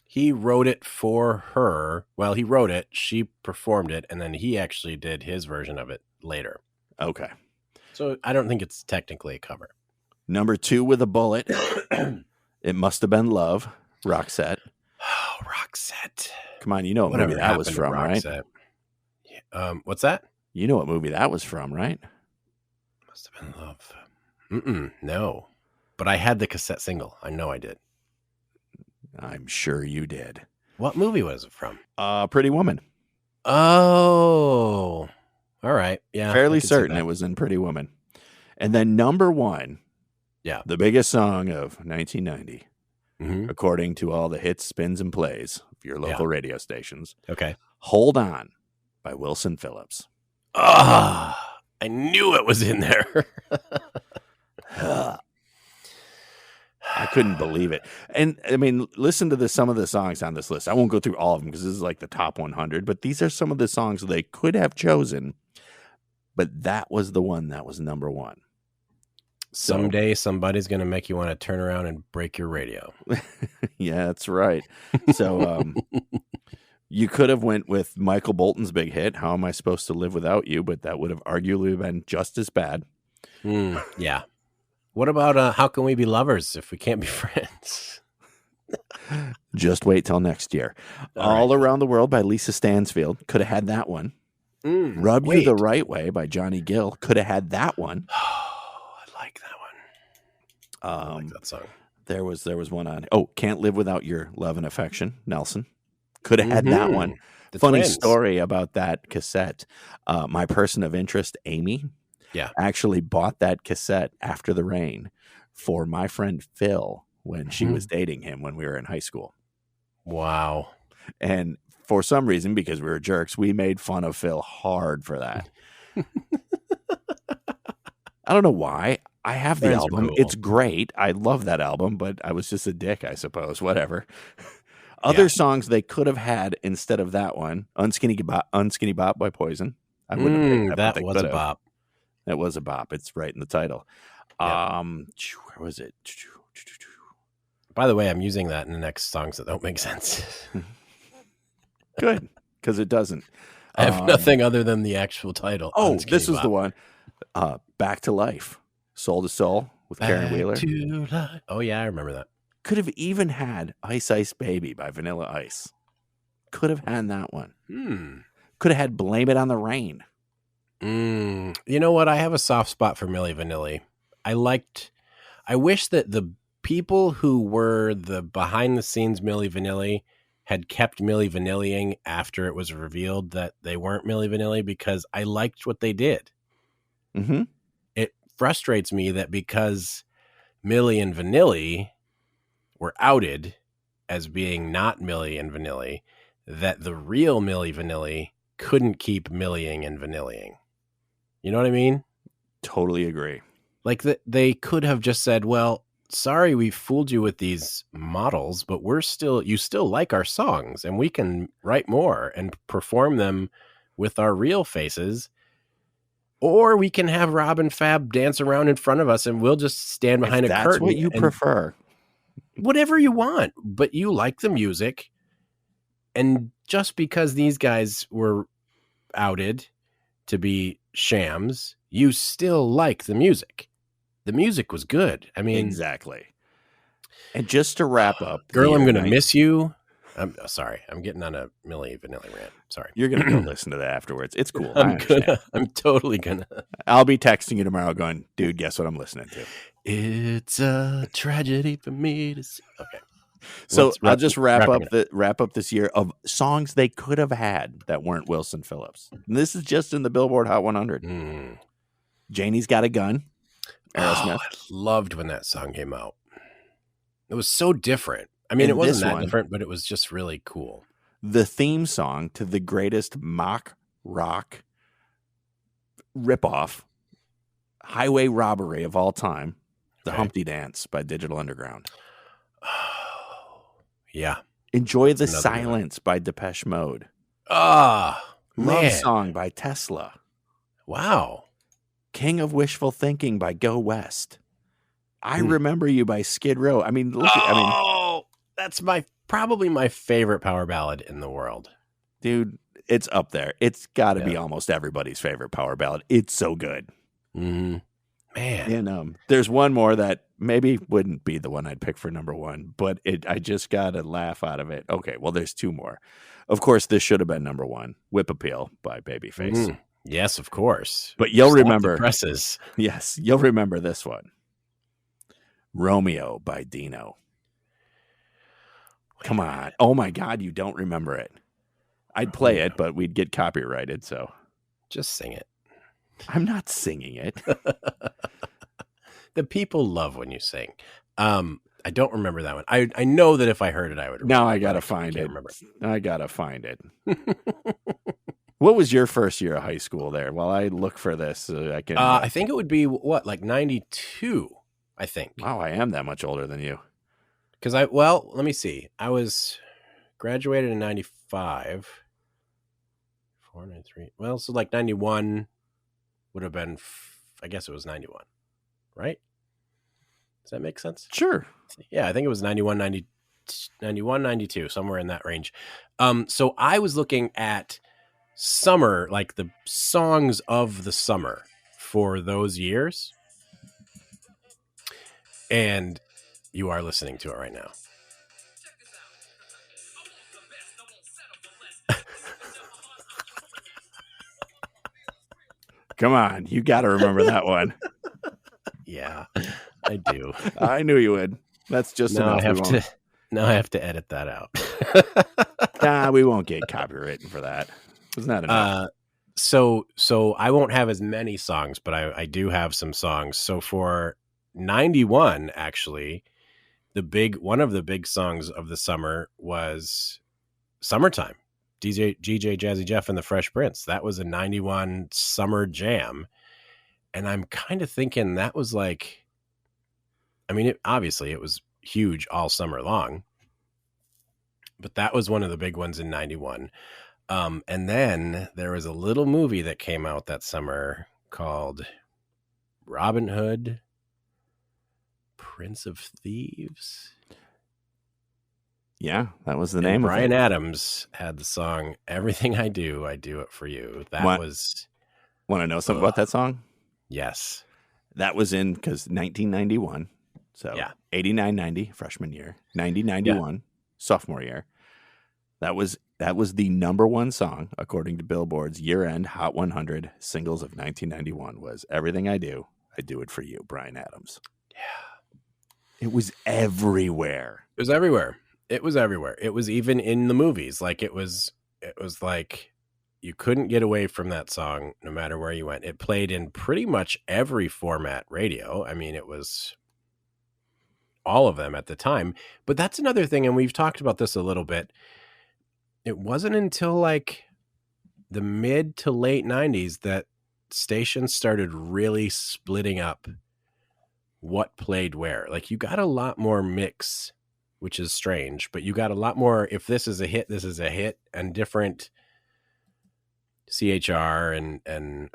He wrote it for her. Well, he wrote it. She performed it. And then he actually did his version of it later. Okay. So I don't think it's technically a cover. Number 2 with a bullet. It Must Have Been Love. Roxette. Oh, Roxette. Come on, you know what movie that was from, right? What's that? You know what movie that was from, right? Must Have Been Love. No. But I had the cassette single. I know I did. I'm sure you did. What movie was it from? Pretty Woman. Oh. All right. Yeah. Fairly certain it was in Pretty Woman. And then number 1. Yeah. The biggest song of 1990. According to all the hits, spins, and plays of your local radio stations. Okay. Hold On by Wilson Phillips. I knew it was in there. I couldn't believe it. And I mean, listen to some of the songs on this list. I won't go through all of them because this is like the top 100, but these are some of the songs they could have chosen, but that was the one that was number 1. Someday somebody's going to make you want to turn around and break your radio. Yeah, that's right. So you could have went with Michael Bolton's big hit, How Am I Supposed to Live Without You? But that would have arguably been just as bad. Yeah. What about How Can We Be Lovers If We Can't Be Friends? Just wait till next year. All Around the World by Lisa Stansfield. Could have had that one. Rub You the Right Way by Johnny Gill. Could have had that one. I like that one. I like that song. There was one on. Oh, Can't Live Without Your Love and Affection. Nelson. Could have had that one. The Funny Twins. Story about that cassette. My person of interest, Amy, actually bought that cassette After the Rain for my friend Phil when she was dating him when we were in high school. Wow. And for some reason, because we were jerks, we made fun of Phil hard for that. I don't know why. I have the album. Cool. It's great. I love that album, but I was just a dick, I suppose. Whatever. Other songs they could have had instead of that one, Unskinny Bop by Poison. I wouldn't have picked that. That was a bop. That was a bop. It's right in the title. Where was it? By the way, I'm using that in the next songs that don't make sense. Good, because it doesn't. I have nothing other than the actual title. Oh, this is the one. Back to Life. Soul to Soul with Karen Wheeler. Oh, yeah, I remember that. Could have even had Ice Ice Baby by Vanilla Ice. Could have had that one. Could have had Blame It on the Rain. You know what? I have a soft spot for Milli Vanilli. I wish that the people who were the behind the scenes Milli Vanilli had kept Milli Vanilli-ing after it was revealed that they weren't Milli Vanilli, because I liked what they did. It frustrates me that because Milli and Vanilli were outed as being not Milli and Vanilli, that the real Milli Vanilli couldn't keep Milli-ing and Vanilli-ing. You know what I mean? Totally agree. Like they could have just said, well, sorry, we fooled you with these models, but you still like our songs and we can write more and perform them with our real faces. Or we can have Rob and Fab dance around in front of us and we'll just stand behind a curtain. That's what you prefer. Whatever you want, but you like the music. And just because these guys were outed to be shams, you still like the music. The music was good. I mean, exactly. And just to wrap up, Girl, I'm Gonna Miss You. I'm sorry. I'm getting on a Milli Vanilli rant. Sorry. You're going to go listen to that afterwards. It's cool. I'm totally gonna. I'll be texting you tomorrow going, dude, guess what I'm listening to? It's a tragedy for me to see. Okay. So I'll just wrap up this year of songs they could have had that weren't Wilson Phillips. And this is just in the Billboard Hot 100. Janie's Got a Gun, Aerosmith. I loved when that song came out. It was so different. I mean, it wasn't that different, but it was just really cool. The theme song to the greatest mock rock ripoff highway robbery of all time, The Humpty Dance by Digital Underground. Yeah. Enjoy the Silence by Depeche Mode. Love Song by Tesla. Wow. King of Wishful Thinking by Go West. I Remember You by Skid Row. I mean, that's probably my favorite power ballad in the world. Dude, it's up there. It's got to be almost everybody's favorite power ballad. It's so good. Mm-hmm. Man. And there's one more that maybe wouldn't be the one I'd pick for number one, but I just got a laugh out of it. Okay, well, there's two more. Of course, this should have been number one. Whip Appeal by Babyface. Yes, of course. But you'll remember. Presses. Yes, you'll remember this one. Romeo by Dino. Come on. Oh, my God, you don't remember it. I'd play it, but we'd get copyrighted, so. Just sing it. I'm not singing it. The people love when you sing. I don't remember that one. I know that if I heard it, I would remember. Now I got to find it. I got to find it. What was your first year of high school there? While I look for this, I can. I think it would be like 92, I think. Wow, I am that much older than you. Because let me see. I was graduated in 95. 493. Well, so like 91 would have been, I guess it was 91, right? Does that make sense? Sure. Yeah, I think it was 91, 92, somewhere in that range. So I was looking at summer, like the songs of the summer for those years. And you are listening to it right now. Come on, you got to remember that one. Yeah, I do. I knew you would. That's just enough. Now I have to edit that out. Nah, we won't get copyrighted for that. It's not enough. So I won't have as many songs, but I do have some songs. So for 91, actually, one of the big songs of the summer was Summertime. GJ Jazzy Jeff and the Fresh Prince. That was a 91 summer jam. And I'm kind of thinking that was like, I mean, obviously it was huge all summer long, but that was one of the big ones in 91. And then there was a little movie that came out that summer called Robin Hood, Prince of Thieves. Yeah, that was the name. Bryan Adams had the song "Everything I Do It for You." Want to know something about that song? Yes, that was in because 1991. So 89-90 freshman year, 90-91 sophomore year. That was the number one song according to Billboard's year-end Hot 100 singles of 1991. Was "Everything I Do It for You," Bryan Adams. Yeah, it was everywhere. It was everywhere. It was everywhere. It was even in the movies. Like it was like you couldn't get away from that song no matter where you went. It played in pretty much every format radio. I mean, it was all of them at the time. But that's another thing, and we've talked about this a little bit. It wasn't until like the mid to late 90s that stations started really splitting up what played where. Like you got a lot more mix, which is strange, but you got a lot more, if this is a hit, this is a hit, and different CHR and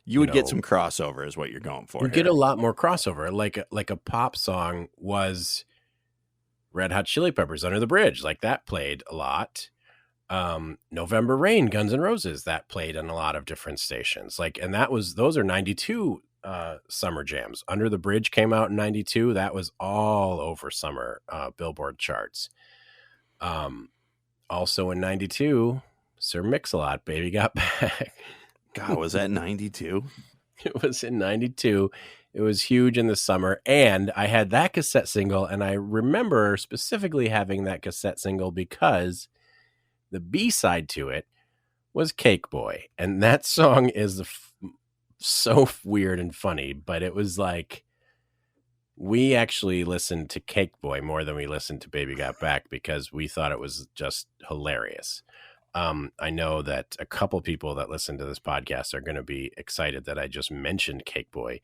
you would get some crossover is what you're going for. You get a lot more crossover. Like a pop song was Red Hot Chili Peppers, Under the Bridge. Like that played a lot. November Rain, Guns N' Roses, that played on a lot of different stations. Like, and those are 92 summer jams. Under the Bridge came out in 92. That was all over summer Billboard charts. Also in 92, Sir Mix-a-Lot, Baby Got Back. God, was that 92? It was in 92. It was huge in the summer, and I had that cassette single, and I remember specifically having that cassette single because the B-side to it was Cake Boy, and that song is so weird and funny, but it was like we actually listened to Cake Boy more than we listened to Baby Got Back because we thought it was just hilarious. I know that a couple people that listen to this podcast are going to be excited that I just mentioned Cake Boy.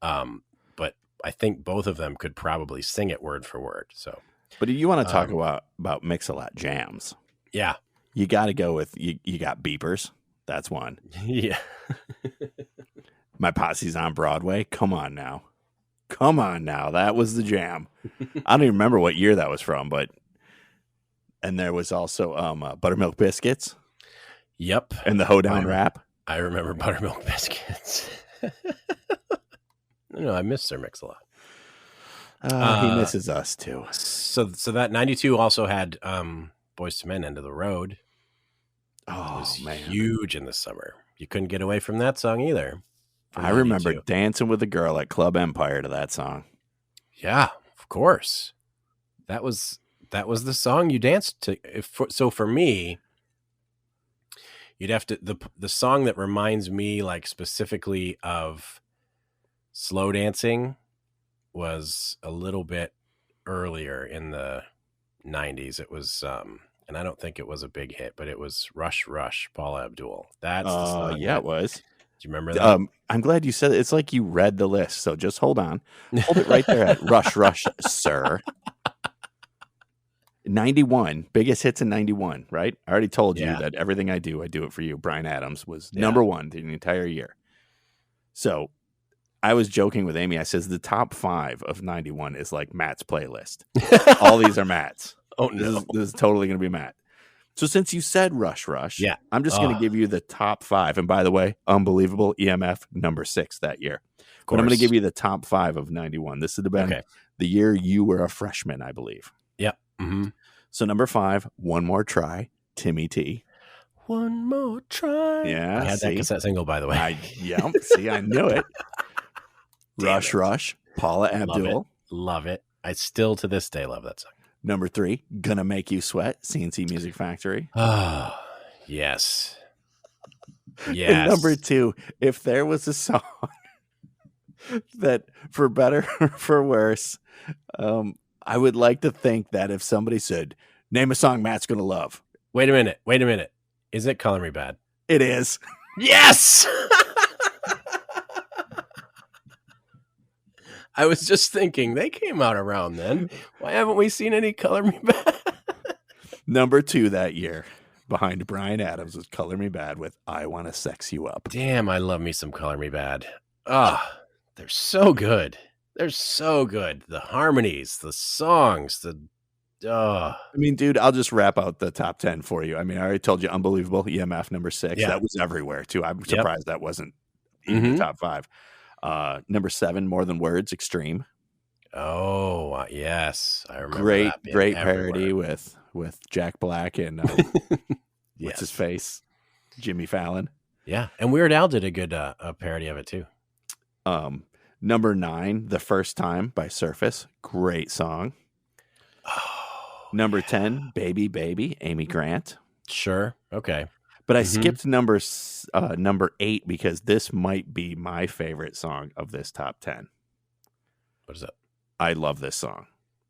But I think both of them could probably sing it word for word. So, but you want to talk about Mix-a-Lot jams? Yeah, you got to go with you got Beepers. That's one. Yeah. My Posse's on Broadway. Come on now. That was the jam. I don't even remember what year that was from, and there was also Buttermilk Biscuits. Yep. And the Hoedown Rap. I remember Buttermilk Biscuits. No, I miss Sir Mix-a-Lot. He misses us too. So that 92 also had Boyz II Men, End of the Road. Oh, it was man. Huge in the summer. You couldn't get away from that song either. I remember dancing with a girl at Club Empire to that song. Yeah, of course. That was the song you danced to. So for me, you'd have to the song that reminds me like specifically of slow dancing was a little bit earlier in the 90s. It was and I don't think it was a big hit, but it was Rush Rush, Paula Abdul. That's the song. Yeah, it was. Do you remember that? I'm glad you said it. It's like you read the list, so just hold on. Hold it right there at Rush Rush, sir. 91, biggest hits in 91, right? I already told you that everything I do it for you. Bryan Adams was number one the entire year. So I was joking with Amy. I says the top 5 of 91 is like Matt's playlist. All these are Matt's. Oh, no. This is totally going to be Matt. So since you said Rush Rush, I'm just going to give you the top 5. And by the way, unbelievable, EMF number 6 that year. But I'm going to give you the top 5 of 91. This would have been the year you were a freshman, I believe. Yep. Mm-hmm. So number 5, One More Try, Timmy T. One More Try. Yeah. I had that cassette single, by the way. I knew it. Rush, Paula Abdul. Love it. I still to this day love that song. Number 3, Gonna Make You Sweat, CNC Music Factory. Oh, yes. Yes. And number 2, if there was a song that, for better or for worse, I would like to think that if somebody said, name a song Matt's going to love. Wait a minute. Is it Color Me Bad? It is. Yes! I was just thinking, they came out around then. Why haven't we seen any Color Me Bad? Number 2 that year, behind Bryan Adams, was Color Me Bad with I Wanna Sex You Up. Damn, I love me some Color Me Bad. They're so good. They're so good. The harmonies, the songs, I mean, dude, I'll just wrap out the top 10 for you. I mean, I already told you, unbelievable, EMF number 6. That was everywhere, too. I'm surprised that wasn't in the top 5. Number 7, More Than Words, Extreme. Oh, yes. I remember Great parody with Jack Black and what's his face? Jimmy Fallon. Yeah, and Weird Al did a good a parody of it, too. Number 9, The First Time by Surface. Great song. Oh, number 10, Baby Baby, Amy Grant. Sure. Okay. But I skipped number 8 because this might be my favorite song of this top 10. What is that? I love this song.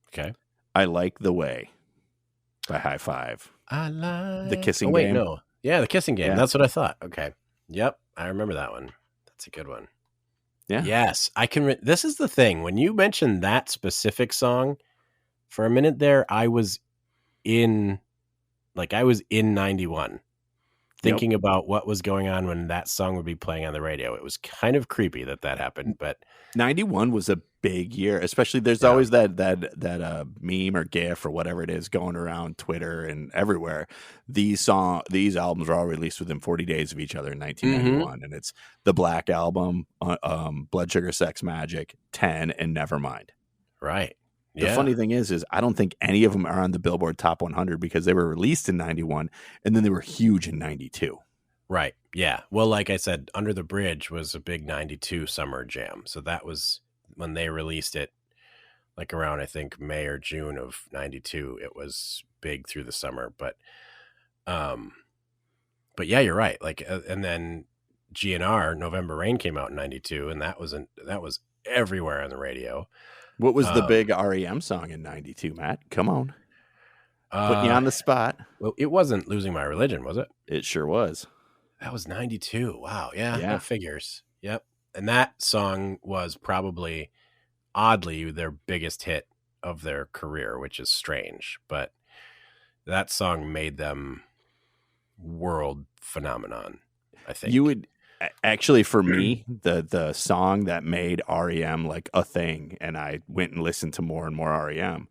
Okay. I Like the Way by High Five. I like the Kissing Game. No. Yeah, the Kissing Game. Yeah. That's what I thought. Okay. Yep. I remember that one. That's a good one. Yeah. Yes. I can. This is the thing. When you mentioned that specific song, for a minute there, I was in 91. Thinking about what was going on when that song would be playing on the radio. It was kind of creepy that happened, but 91 was a big year, especially there's always that meme or GIF or whatever it is going around Twitter and everywhere. These albums were all released within 40 days of each other in 1991. And it's the Black Album, Blood Sugar Sex Magic, 10, and Nevermind. Right. The funny thing is I don't think any of them are on the Billboard Top 100 because they were released in 91 and then they were huge in 92. Right. Yeah. Well, like I said, Under the Bridge was a big 92 summer jam. So that was when they released it, like around, I think, May or June of 92. It was big through the summer. But yeah, you're right. Like, and then GNR, November Rain, came out in 92, and that was everywhere on the radio. What was the big REM song in 92, Matt? Come on. Putting you on the spot. Well, it wasn't Losing My Religion, was it? It sure was. That was 92. Wow. Yeah. That figures. Yep. And that song was probably, oddly, their biggest hit of their career, which is strange. But that song made them world phenomenon, I think. You would actually, for me, the song that made REM like a thing, and I went and listened to more and more REM,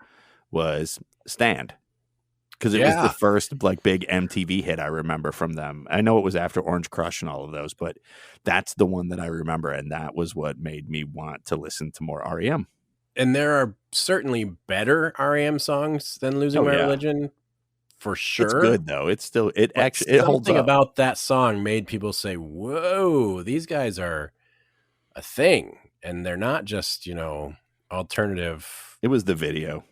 was Stand. Because it was the first like big MTV hit I remember from them. I know it was after Orange Crush and all of those, but that's the one that I remember, and that was what made me want to listen to more REM. And there are certainly better REM songs than Losing My Religion, for sure. It's good though. It's still it holds up. Something about that song made people say, "Whoa, these guys are a thing," and they're not just alternative. It was the video.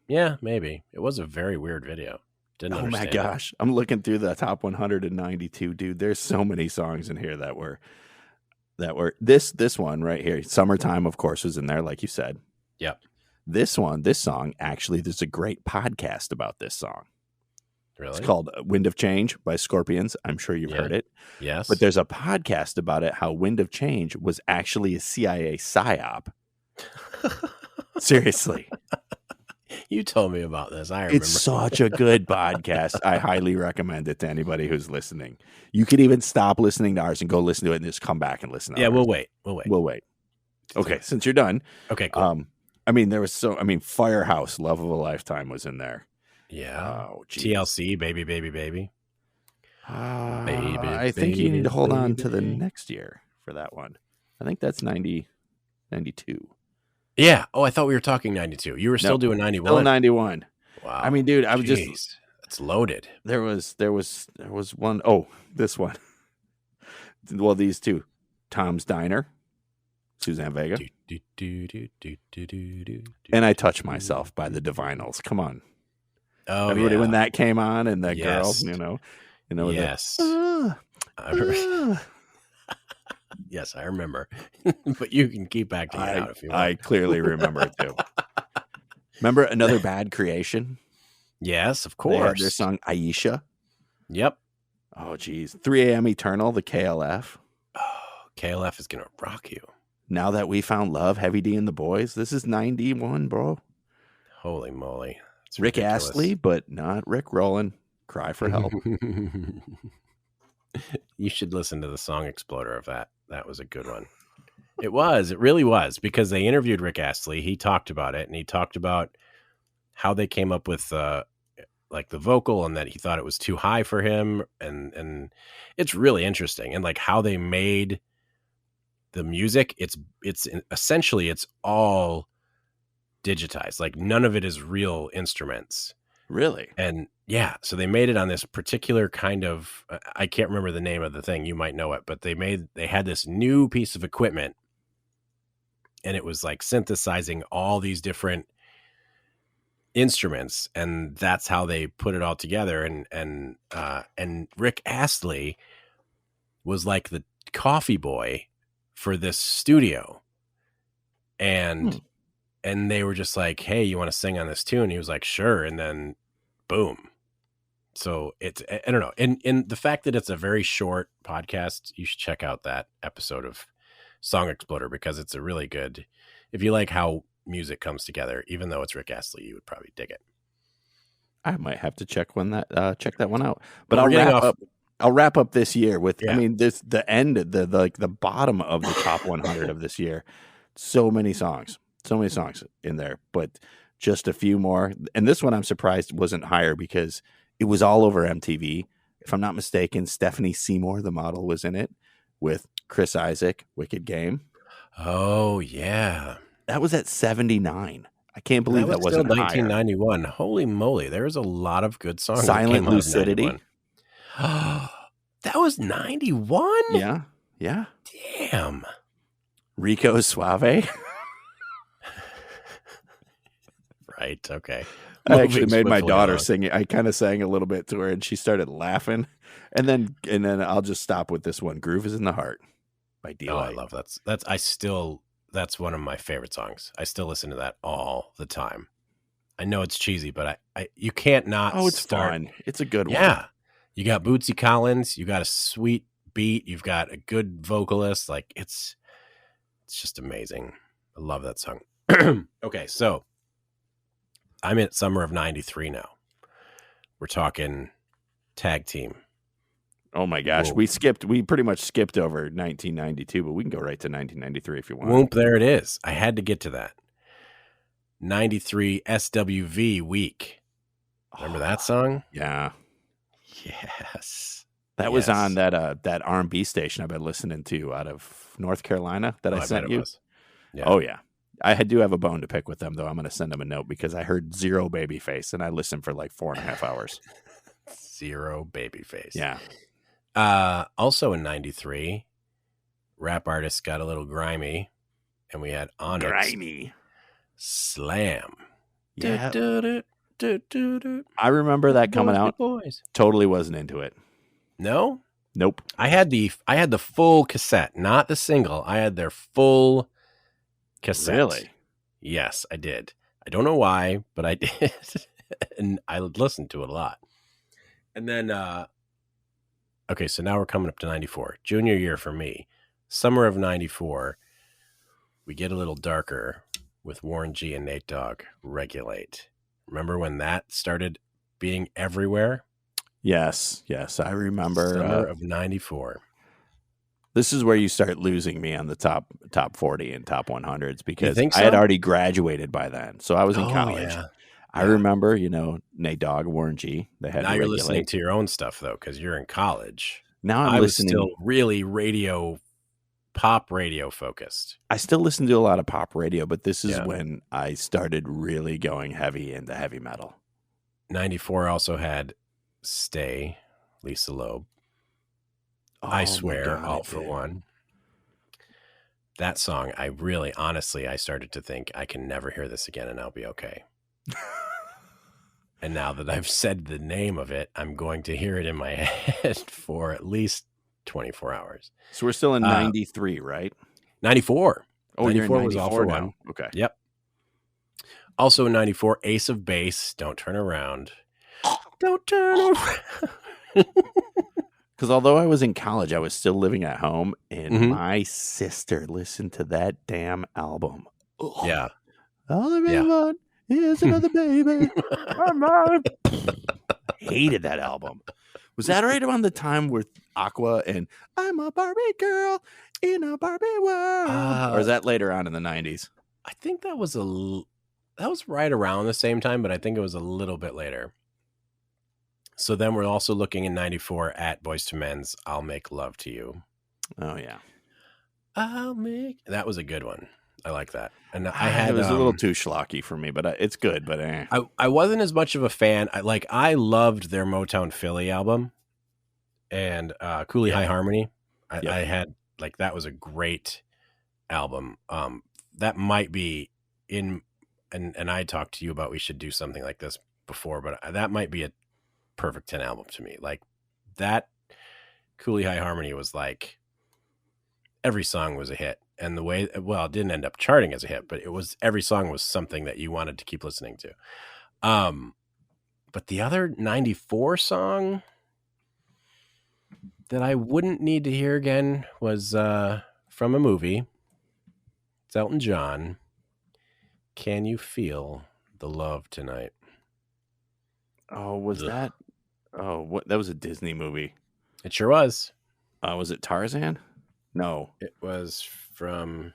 Yeah, maybe. It was a very weird video. Didn't understand. My gosh. I'm looking through the top 192, dude. There's so many songs in here that were this one right here. Summertime, of course, was in there, like you said. Yep. This song, actually, there's a great podcast about this song. Really? It's called Wind of Change by Scorpions. I'm sure you've heard it. Yes. But there's a podcast about it, how Wind of Change was actually a CIA psyop. Seriously. You told me about this. I remember. It's such a good podcast. I highly recommend it to anybody who's listening. You could even stop listening to ours and go listen to it and just come back and listen to ours. We'll wait. Okay, since you're done. Okay, cool. Firehouse, Love of a Lifetime was in there. Yeah. Oh, geez. TLC, Baby, Baby, Baby. I think you need to hold on to the next year for that one. I think that's 92. Yeah. Oh, I thought we were talking 92. You were still doing 91. Still 91. Wow. I mean, dude, I was just. It's loaded. There was one. Oh, this one. Well, these two. Tom's Diner, Suzanne Vega. And I Touch Myself by the Divinals. Come on. Oh, everybody, when that came on, and that girl, yes. Yes, I remember. But you can keep acting it out if you want. I clearly remember too. Remember Another Bad Creation? Yes, of course. They had their song Aisha. Yep. Oh, geez. 3 a.m. Eternal, the KLF. Oh, KLF is going to rock you. Now That We Found Love, Heavy D and the Boys. This is 91, bro. Holy moly. It's Rick Astley, but not Rick Rowland. Cry for Help. You should listen to the Song Exploder of that. That was a good one. It really was, because they interviewed Rick Astley. He talked about it, and he talked about how they came up with like the vocal, and that he thought it was too high for him. And it's really interesting. And like how they made the music, it's essentially, it's all digitized. Like none of it is real instruments. Really? And yeah, so they made it on this particular kind of, I can't remember the name of the thing. You might know it, but they had this new piece of equipment, and it was like synthesizing all these different instruments, and that's how they put it all together. And Rick Astley was like the coffee boy for this studio, and they were just like, "Hey, you want to sing on this tune?" He was like, "Sure," and then boom. So it's, I don't know. And the fact that it's a very short podcast, you should check out that episode of Song Exploder, because it's a really good, if you like how music comes together, even though it's Rick Astley, you would probably dig it. I might have to check that one out. But I'll wrap up this year with, I mean, this, the end, the bottom of the top 100 of this year. So many songs in there, but just a few more. And this one, I'm surprised wasn't higher, because it was all over MTV. If I'm not mistaken, Stephanie Seymour, the model, was in it with Chris Isaak, Wicked Game. Oh, yeah. That was at 79. I can't believe that wasn't still 1991. Higher. Holy moly. There's a lot of good songs. Silent Lucidity. That was 91? Yeah. Yeah. Damn. Rico Suave. Right. Okay. I actually Moving made my swiftly daughter along. sing it. I kind of sang a little bit to her and she started laughing. And then I'll just stop with this one. Groove is in the Heart by Dino. Oh, I love that. That's one of my favorite songs. I still listen to that all the time. I know it's cheesy, but you can't not. Oh, it's fun. It's a good one. Yeah. You got Bootsy Collins. You got a sweet beat. You've got a good vocalist. Like it's just amazing. I love that song. Okay. So I'm in summer of 93 now. We're talking tag team. Oh my gosh. Whoa. We pretty much skipped over 1992, but we can go right to 1993 if you want. Whoop, there it is. I had to get to that. 93 SWV week. Remember that song? Yeah. Yes. That was on that R&B station I've been listening to out of North Carolina that I sent you. Yeah. Oh yeah. I do have a bone to pick with them though. I'm going to send them a note because I heard Zero Babyface and I listened for like 4.5 hours. Zero Babyface. Yeah. Also in 93, rap artists got a little grimy and we had Onyx. Grimy. Slam. Yeah. Do. I remember that coming out. Boys. Totally wasn't into it. No? Nope. I had the full cassette, not the single. I had their full cassette. Really? Yes, I did. I don't know why, but I did. And I listened to it a lot. And then, okay, so now we're coming up to 94. Junior year for me. Summer of 94. We get a little darker with Warren G and Nate Dogg, Regulate. Remember when that started being everywhere? Yes. I remember. Summer of 94. This is where you start losing me on the top 40 and top 100s because think so? I had already graduated by then. So I was in college. Yeah. I remember, Nate Dogg, Warren G. They had Now you're Regulate. listening to your own stuff, though, because you're in college. Now I'm I was listening. still really pop radio focused. I still listen to a lot of pop radio, but this is when I started really going heavy into heavy metal. 94 also had Stay, Lisa Loeb. I Swear, All for One. That song, honestly, I started to think I can never hear this again and I'll be okay. And now that I've said the name of it, I'm going to hear it in my head for at least 24 hours. So we're still in 93, right? 94. Oh, 94 you're was All for now. One. Okay. Yep. Also in 94, Ace of Base, Don't Turn Around. Don't turn around. Because although I was in college, I was still living at home, and my sister listened to that damn album. Ugh. Yeah. All I really want is another baby. Hated that album. Was that right around the time with Aqua and I'm a Barbie girl in a Barbie world? Or is that later on in the 90s? I think that was right around the same time, but I think it was a little bit later. So then we're also looking in 94 at Boyz II Men's I'll Make Love to You. Oh, yeah. That was a good one. I like that. And it was a little too schlocky for me, but it's good. But I wasn't as much of a fan. I loved their Motown Philly album and Cooley High Harmony. I had that was a great album. That might be in, and I talked to you about we should do something like this before, but that might be a perfect 10 album to me. Like that Cooley High Harmony was like every song was a hit. And it didn't end up charting as a hit, but every song was something that you wanted to keep listening to. But the other 94 song that I wouldn't need to hear again was from a movie. It's Elton John. Can You Feel the Love Tonight? Oh, was that? Oh, what? That was a Disney movie. It sure was. Was it Tarzan? No, it was from.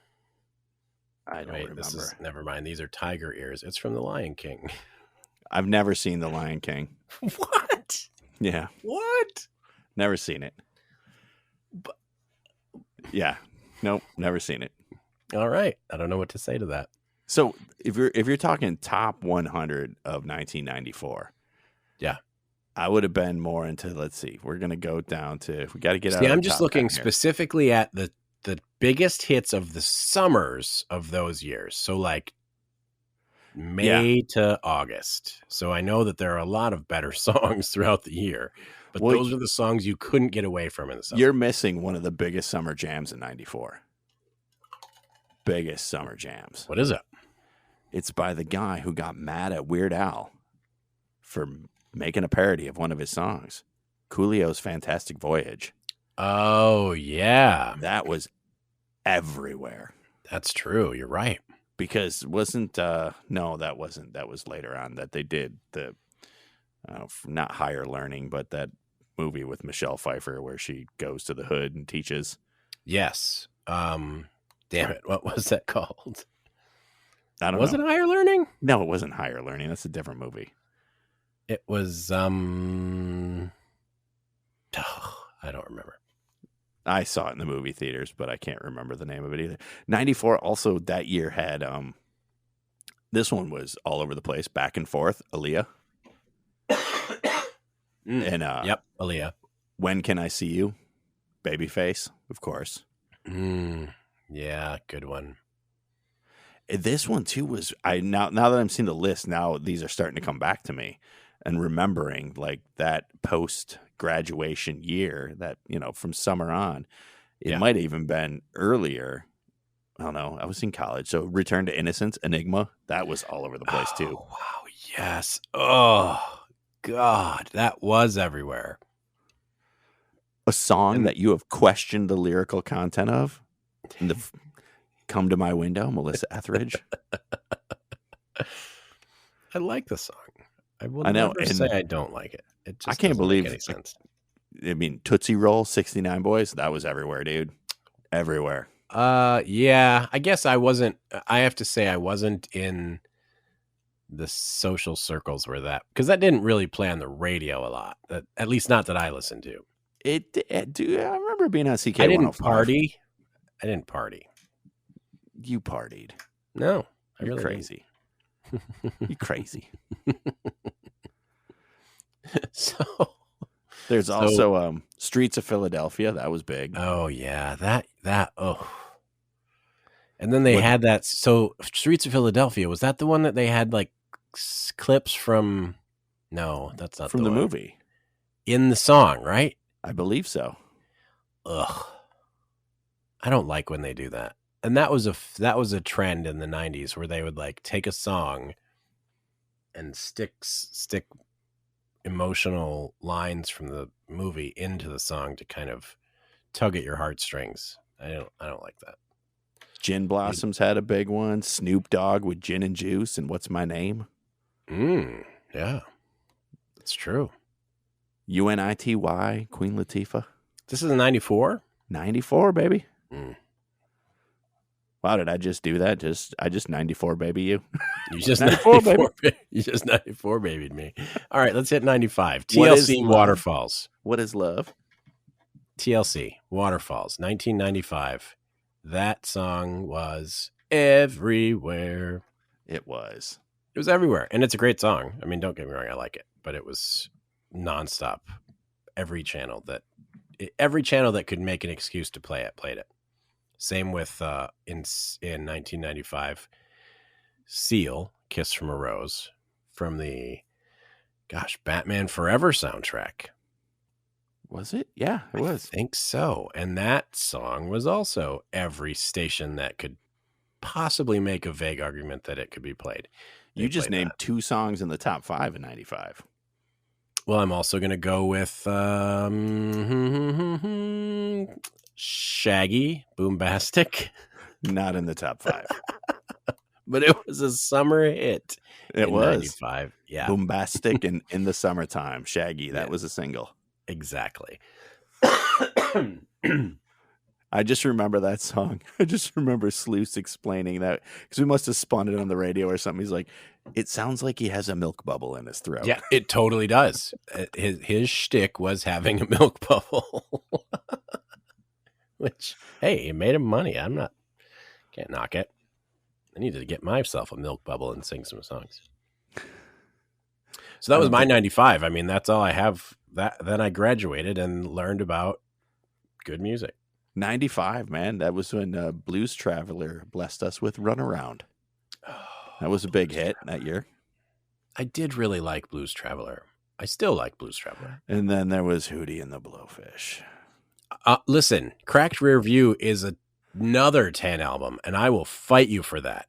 I don't remember. Never mind. These are tiger ears. It's from The Lion King. I've never seen The Lion King. What? Yeah. What? Never seen it. But... Yeah. Nope. Never seen it. All right. I don't know what to say to that. So if you're talking top 100 of 1994, yeah, I would have been more into, let's see, we're going to go down to, we got to get out See, of I'm the just top looking 10 here. specifically at the biggest hits of the summers of those years. So like May to August. So I know that there are a lot of better songs throughout the year, but those are the songs you couldn't get away from in the summer. You're missing one of the biggest summer jams in 94. Biggest summer jams. What is it? It's by the guy who got mad at Weird Al for making a parody of one of his songs, Coolio's Fantastic Voyage. Oh, yeah. That was everywhere. That's true. You're right. Because wasn't, no, that wasn't. That was later on that they did the, not Higher Learning, but that movie with Michelle Pfeiffer where she goes to the hood and teaches. Yes. Damn it. What was that called? I don't know. Was it Higher Learning? No, it wasn't Higher Learning. That's a different movie. It was, I don't remember. I saw it in the movie theaters, but I can't remember the name of it either. 94 also that year had, this one was all over the place, Back and Forth, Aaliyah. And, yep, Aaliyah. When Can I See You? Babyface, of course. Yeah, good one. This one too was, now that I'm seeing the list, now these are starting to come back to me and remembering like that post graduation year that, from summer on, it might have even been earlier. I don't know. I was in college. So Return to Innocence, Enigma, that was all over the place too. Oh, wow. Yes. Oh God. That was everywhere. A song that you have questioned the lyrical content of in the Come to My Window, Melissa Etheridge. I like the song. I will know, never say I don't like it. It just I can't believe make any sense. I mean, Tootsie Roll, 69 Boys, that was everywhere, dude. Everywhere. Yeah, I guess I have to say I wasn't in the social circles where because that didn't really play on the radio a lot. At least not that I listened to. Dude, I remember being on CK105. I didn't party. You partied. No, You're crazy. You're crazy. So there's also Streets of Philadelphia. That was big. Oh yeah, that. And then they had that. So Streets of Philadelphia, was that the one that they had like clips from? No, that's not from the movie. In the song, right? I believe so. Ugh, I don't like when they do that. And that was a trend in the 90s where they would like take a song and stick emotional lines from the movie into the song to kind of tug at your heartstrings. I don't like that. Gin Blossoms had a big one. Snoop Dogg with Gin and Juice and What's My Name? Yeah. That's true. UNITY, Queen Latifah. This is a 94? 94, baby. Wow, did I just do that? I just 94 baby you. You just 94 baby. You just 94 babied me. All right, let's hit 95. TLC Waterfalls. What is love? TLC Waterfalls, 1995. That song was everywhere. It was everywhere, and it's a great song. I mean, don't get me wrong, I like it, but it was nonstop. Every channel that could make an excuse to play it played it. Same with in 1995, Seal, Kiss from a Rose, from the Batman Forever soundtrack. Was it? Yeah, it was. I think so. And that song was also every station that could possibly make a vague argument that it could be played. You just named 2 songs in the top 5 in 95. Well, I'm also going to go with Shaggy, Boombastic. Not in the top 5. But it was a summer hit. It was. 95. Yeah. Boombastic and In the Summertime. Shaggy, that was a single. Exactly. I just remember that song. I just remember Sluice explaining that because we must have spun it on the radio or something. He's like, it sounds like he has a milk bubble in his throat. Yeah, it totally does. His shtick was having a milk bubble. Which, hey, it made him money. Can't knock it. I needed to get myself a milk bubble and sing some songs. So that was my 95. I mean, that's all I have. Then I graduated and learned about good music. 95, man. That was when Blues Traveler blessed us with Runaround. That was a big hit that year. I did really like Blues Traveler. I still like Blues Traveler. And then there was Hootie and the Blowfish. Listen, Cracked Rear View is another 10 album, and I will fight you for that.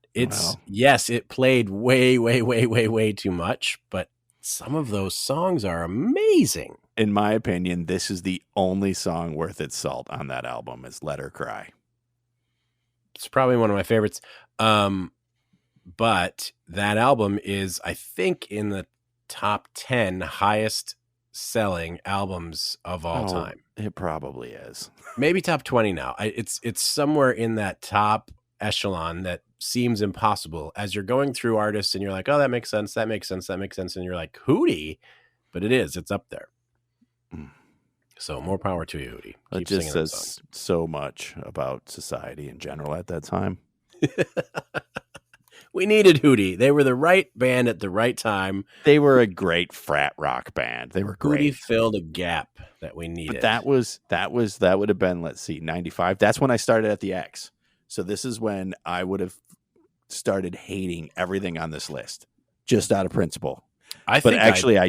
Yes, it played way too much, but some of those songs are amazing. In my opinion, this is the only song worth its salt on that album is Let Her Cry. It's probably one of my favorites. But that album is, I think, in the top 10 highest selling albums of all time. It probably is. Maybe top 20 now. It's somewhere in that top echelon that seems impossible as you're going through artists and you're like, oh, that makes sense. That makes sense. That makes sense. And you're like, Hootie, but it's up there. So more power to you, Hootie. It just says so much about society in general at that time. We needed Hootie. They were the right band at the right time. They were a great frat rock band. They were great. Hootie filled a gap that we needed. But that would have been, let's see, 95. That's when I started at the X. So this is when I would have started hating everything on this list, just out of principle. I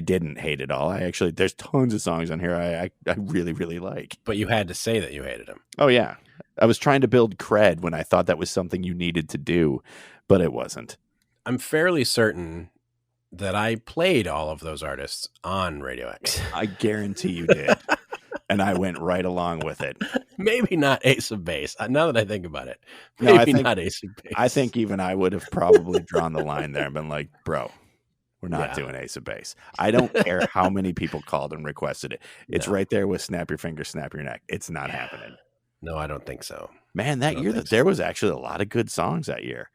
didn't hate it all. There's tons of songs on here I really, really like. But you had to say that you hated them. Oh, yeah. I was trying to build cred when I thought that was something you needed to do, but it wasn't. I'm fairly certain that I played all of those artists on Radio X. I guarantee you did. And I went right along with it. Maybe not Ace of Base. Now that I think about it, maybe not Ace of Base. I think even I would have probably drawn the line there and been like, bro, we're not doing Ace of Base. I don't care how many people called and requested it. It's right there with Snap Your Finger, Snap Your Neck. It's not happening. No, I don't think so. Man, that year there was actually a lot of good songs that year.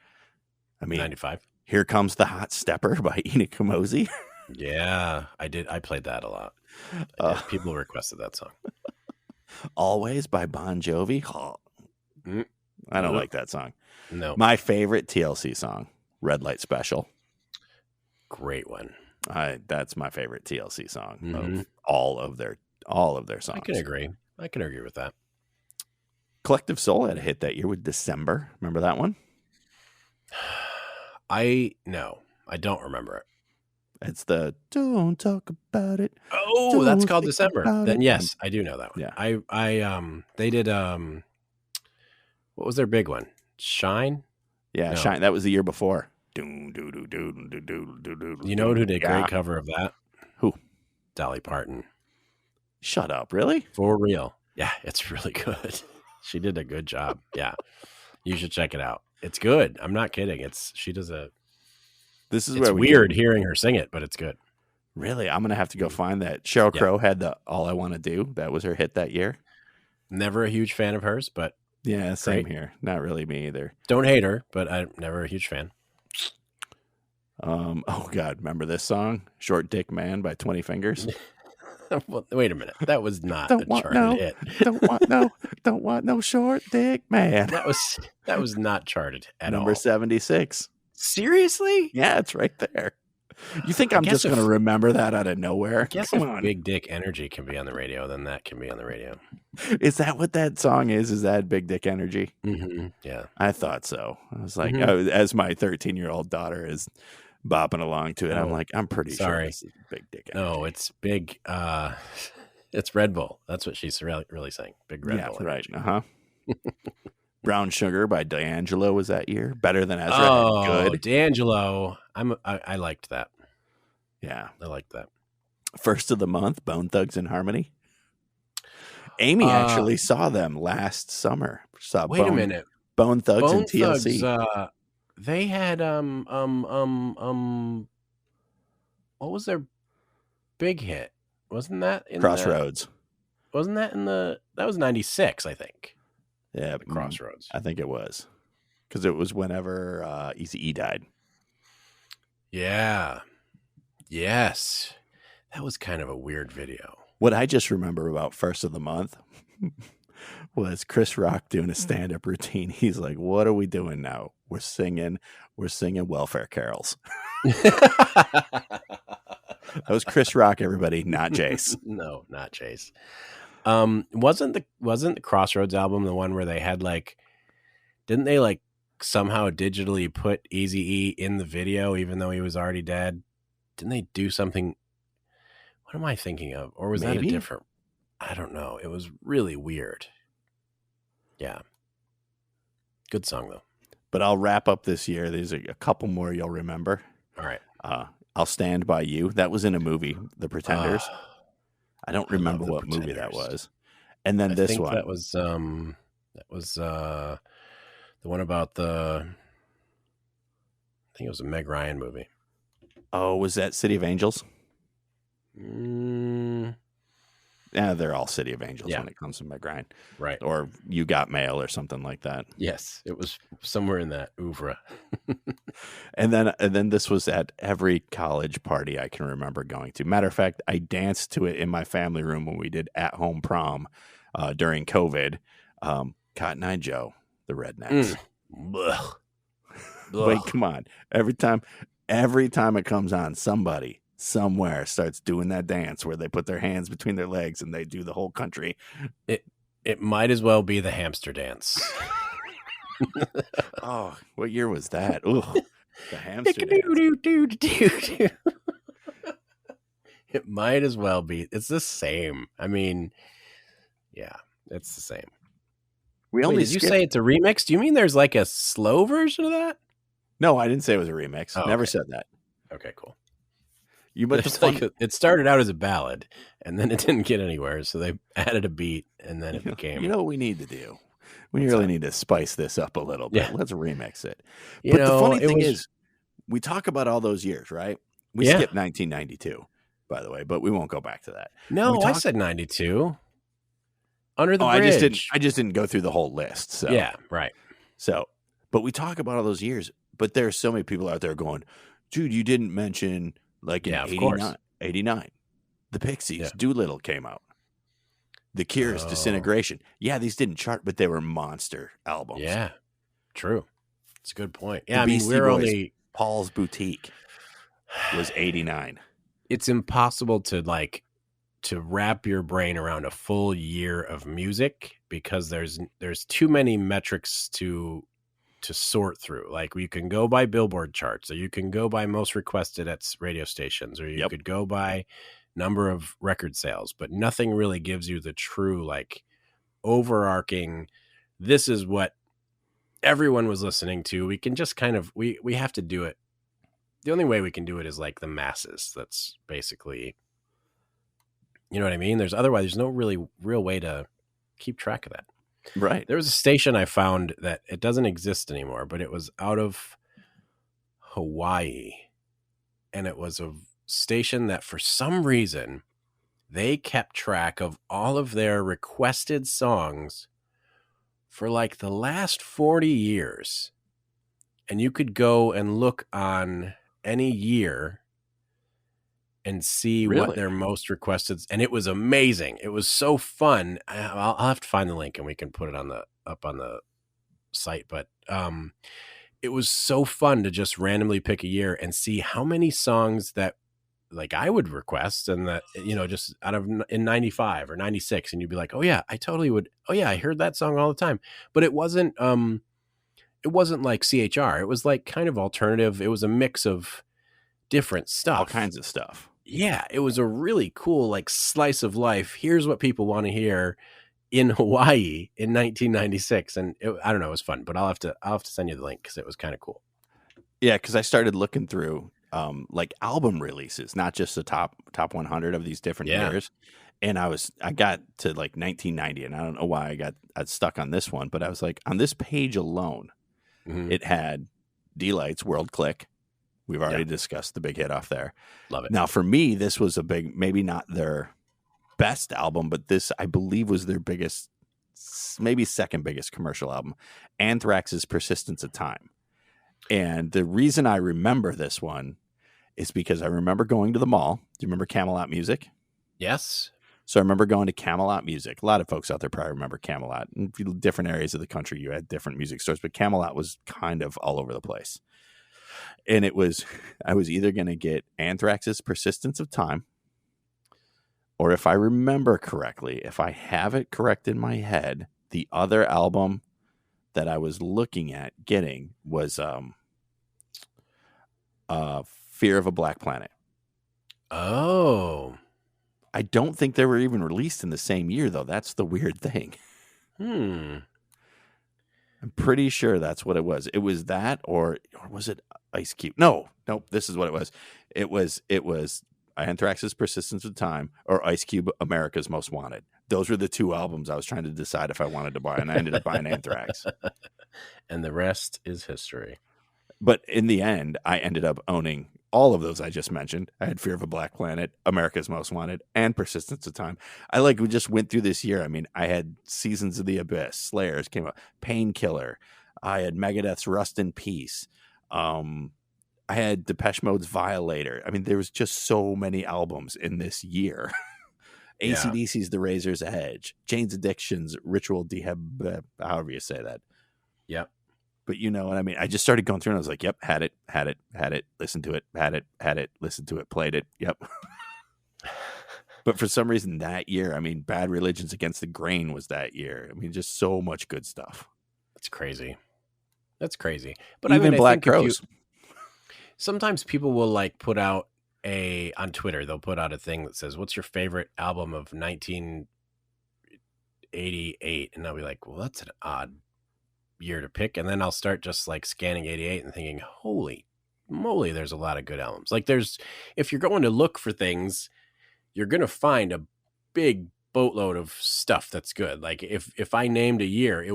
I mean, 95. Here Comes the Hot Stepper by Ina Kamosi. Yeah, I did. I played that a lot. People requested that song. Always by Bon Jovi. I don't like that song. No. My favorite TLC song, Red Light Special. Great one. That's my favorite TLC song of all of their songs. I can agree with that. Collective Soul had a hit that year with December. Remember that one? I don't remember it. It's the Don't Talk About It. Oh, that's called December. Then yes, I do know that one. Yeah. They did what was their big one? Shine? Yeah, no. Shine. That was the year before. You know who did a great cover of that? Who? Dolly Parton. Shut up, really? For real. Yeah, it's really good. She did a good job. Yeah. You should check it out. It's good. I'm not kidding. This is where weird hearing her sing it, but it's good. Really? I'm going to have to go find that. Sheryl Crow had the All I Want to Do. That was her hit that year. Never a huge fan of hers, but yeah, same here. Not really me either. Don't hate her, but I'm never a huge fan. Oh God, remember this song? Short Dick Man by 20 Fingers? Well, wait a minute. That was not a charted hit. Don't want no short dick man. That was not charted at all. Number 76. Seriously? Yeah, it's right there. You think I'm just going to remember that out of nowhere? I guess if Big Dick Energy can be on the radio, then that can be on the radio. Is that what that song is? Is that Big Dick Energy? Mm-hmm. Yeah. I thought so. I was like, as my 13-year-old daughter is bopping along to it, I'm like, I'm pretty sure this is Big Dick Energy. No, it's big. It's Red Bull. That's what she's really saying. Big Red Bull. Right. Uh-huh. Brown Sugar by D'Angelo was that year. Better Than Ezra. Oh, good. D'Angelo. I liked that. Yeah. I liked that. First of the Month, Bone Thugs and Harmony. Amy actually saw them last summer. Wait a minute. Bone Thugs and TLC. Thugs, they had what was their big hit? Wasn't that in Crossroads? Wasn't that that was 96, I think. Yeah, Crossroads. I think it was. Because it was whenever Eazy-E died. Yeah. Yes. That was kind of a weird video. What I just remember about First of the Month was Chris Rock doing a stand-up routine. He's like, what are we doing now? We're singing welfare carols. That was Chris Rock, everybody, not Jayce. No, not Jayce. Wasn't the Crossroads album the one where they had like, didn't they like somehow digitally put Eazy-E in the video even though he was already dead? Didn't they do something? What am I thinking of? Or was that a different? I don't know. It was really weird. Yeah. Good song though. But I'll wrap up this year. There's a couple more you'll remember. All right. I'll Stand By You. That was in a movie, The Pretenders. I don't remember what movie that was. And then this one. That was the one about the, I think it was a Meg Ryan movie. Oh, was that City of Angels? Yeah, they're all City of Angels when it comes to Meg Ryan. Right. Or You Got Mail or something like that. Yes, it was somewhere in that oeuvre. And then this was at every college party I can remember going to. Matter of fact, I danced to it in my family room when we did at-home prom during COVID. Cotton Eye Joe, the Rednecks. Wait, come on. Every time it comes on, somebody somewhere starts doing that dance where they put their hands between their legs and they do the whole country. It might as well be the hamster dance. Oh, what year was that? Ooh, the hamster dance. It might as well be. It's the same. I mean, yeah, it's the same. Did you say it's a remix? Do you mean there's like a slow version of that? No, I didn't say it was a remix. Oh, Never said that. Okay, cool. It started out as a ballad, and then it didn't get anywhere, so they added a beat, and then it became. You know what we need to do? We really need to spice this up a little bit. Yeah. Let's remix it. But the funny thing is, we talk about all those years, right? We skipped 1992, by the way, but we won't go back to that. No, I said 92. Under the bridge. I just didn't go through the whole list. So yeah, right. So, but we talk about all those years, but there are so many people out there going, dude, you didn't mention like in 89, the Pixies, Doolittle came out. The Cure's Disintegration. Yeah, these didn't chart, but they were monster albums. Yeah, true. It's a good point. Yeah, I mean, we're only Paul's Boutique was 89. It's impossible to wrap your brain around a full year of music because there's too many metrics to sort through. Like you can go by Billboard charts, or you can go by most requested at radio stations, or you could go by number of record sales, but nothing really gives you the true like overarching, this is what everyone was listening to. We can just kind of we have to do it. The only way we can do it is like the masses. That's basically, you know what I mean? There's no really real way to keep track of that. Right. There was a station I found that it doesn't exist anymore, but it was out of Hawaii, and it was a station that for some reason they kept track of all of their requested songs for like the last 40 years. And you could go and look on any year and see what their most requested, and it was amazing. It was so fun. I'll have to find the link and we can put it up on the site, but it was so fun to just randomly pick a year and see how many songs that like I would request, and that, you know, just out of in 95 or 96, and you'd be like, oh yeah, I totally would. Oh yeah, I heard that song all the time. But it wasn't like CHR. It was like kind of alternative. It was a mix of different stuff, all kinds of stuff. Yeah, it was a really cool like slice of life. Here's what people want to hear in Hawaii in 1996, and I don't know, it was fun. But I'll have to send you the link because it was kind of cool. Yeah, because I started looking through like album releases, not just the top 100 of these different years. And I got to like 1990, and I don't know why I got stuck on this one, but I was like, on this page alone, it had D-Light's World Click. We've already discussed the big hit off there. Love it. Now, for me, this was a big, maybe not their best album, but this, I believe, was their biggest, maybe second biggest commercial album, Anthrax's Persistence of Time. And the reason I remember this one is because I remember going to the mall. Do you remember Camelot Music? Yes. So I remember going to Camelot Music. A lot of folks out there probably remember Camelot. In different areas of the country, you had different music stores, but Camelot was kind of all over the place. And I was either going to get Anthrax's Persistence of Time, or if I remember correctly, if I have it correct in my head, the other album that I was looking at getting was Fear of a Black Planet. Oh. I don't think they were even released in the same year, though. That's the weird thing. I'm pretty sure that's what it was. It was that, or was it Ice Cube? No, this is what it was. It was Anthrax's Persistence of Time or Ice Cube, America's Most Wanted. Those were the two albums I was trying to decide if I wanted to buy, and I ended up buying Anthrax. And the rest is history. But in the end, I ended up owning all of those I just mentioned. I had Fear of a Black Planet, America's Most Wanted, and Persistence of Time. We just went through this year. I mean, I had Seasons of the Abyss, Slayers came out, Painkiller. I had Megadeth's Rust in Peace. I had Depeche Mode's Violator. I mean, there was just so many albums in this year. AC/DC's The Razor's Edge, Jane's Addiction's Ritual Dehab, however you say that. Yep. But you know what I mean? I just started going through and I was like, yep, had it, listened to it, had it, listened to it, played it. Yep. But for some reason that year, I mean, Bad Religion's Against the Grain was that year. I mean, just so much good stuff. That's crazy. But even Black think Crowes. Sometimes people will put out on Twitter, they'll put out a thing that says, what's your favorite album of 1988? And I'll be like, well, that's an odd year to pick. And then I'll start just scanning 88 and thinking, holy moly, there's a lot of good albums. If you're going to look for things, you're going to find a big boatload of stuff that's good. If I named a year, I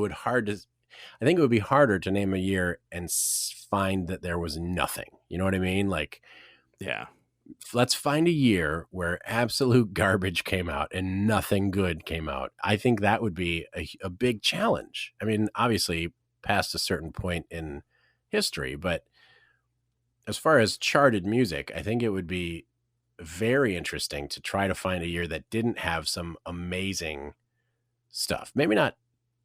think it would be harder to name a year and find that there was nothing. You know what I mean? Yeah. Let's find a year where absolute garbage came out and nothing good came out. I think that would be a big challenge. I mean, obviously past a certain point in history, but as far as charted music, I think it would be very interesting to try to find a year that didn't have some amazing stuff. Maybe not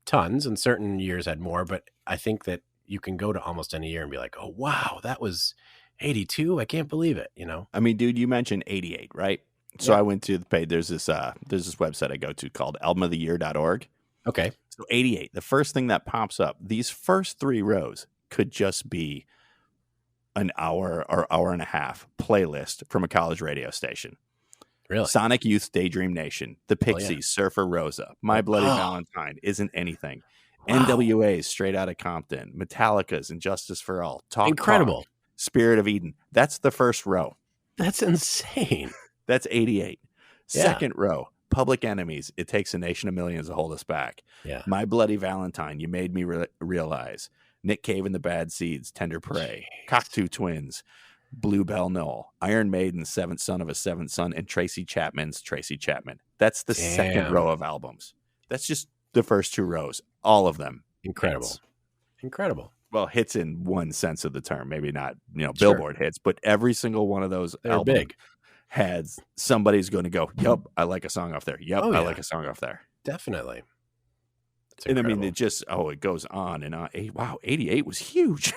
tons, and certain years had more, but I think that you can go to almost any year and be like, oh, wow, that was 82. I can't believe it. I mean, dude, you mentioned 88, right? So I went to the page. There's this website I go to called albumoftheyear.org. Okay. So 88, the first thing that pops up, these first three rows could just be an hour or hour and a half playlist from a college radio station. Really? Sonic Youth's Daydream Nation, The Pixies, Surfer Rosa, My Bloody Valentine, Isn't Anything, NWA's Straight Outta Compton, Metallica's And Justice for All, Incredible. Talk, Spirit of Eden. That's the first row. That's insane. That's 88. Yeah. Second row, Public Enemies, It Takes a Nation of Millions to Hold Us Back. Yeah. My Bloody Valentine, You Made Me Realize. Nick Cave and the Bad Seeds, Tender Prey. Cocteau Twins, Bluebell Knoll. Iron Maiden's Seventh Son of a Seventh Son, and Tracy Chapman's Tracy Chapman. That's the second row of albums. That's just the first two rows. All of them. Incredible. Hits. Incredible. Well, hits in one sense of the term, maybe not, Billboard hits, but every single one of those albums big. has somebody's going to go, yep, I like a song off there. Yep, I like a song off there. Definitely. And I mean, it just, it goes on and on. Wow, 88 was huge.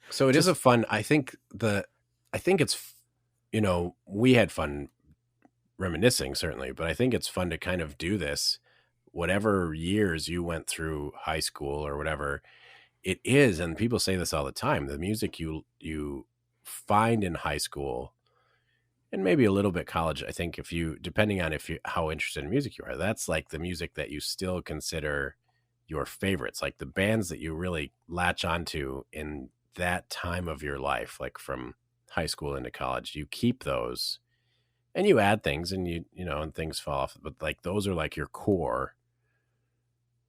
So it is a fun, I think it's, we had fun reminiscing certainly, but I think it's fun to kind of do this, whatever years you went through high school or whatever it is. And people say this all the time, the music you find in high school and maybe a little bit college, I think depending on how interested in music you are, that's the music that you still consider your favorites, the bands that you really latch onto in that time of your life, from high school into college. You keep those and you add things and and things fall off, but those are your core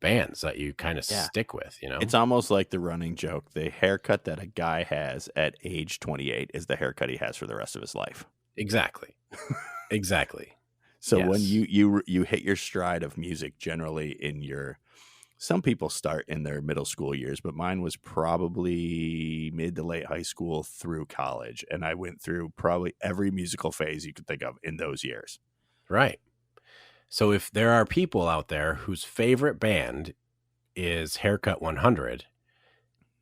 bands that you kind of stick with, It's almost like the running joke. The haircut that a guy has at age 28 is the haircut he has for the rest of his life. Exactly. So when you hit your stride of music, generally some people start in their middle school years, but mine was probably mid to late high school through college. And I went through probably every musical phase you could think of in those years. Right. So if there are people out there whose favorite band is Haircut 100,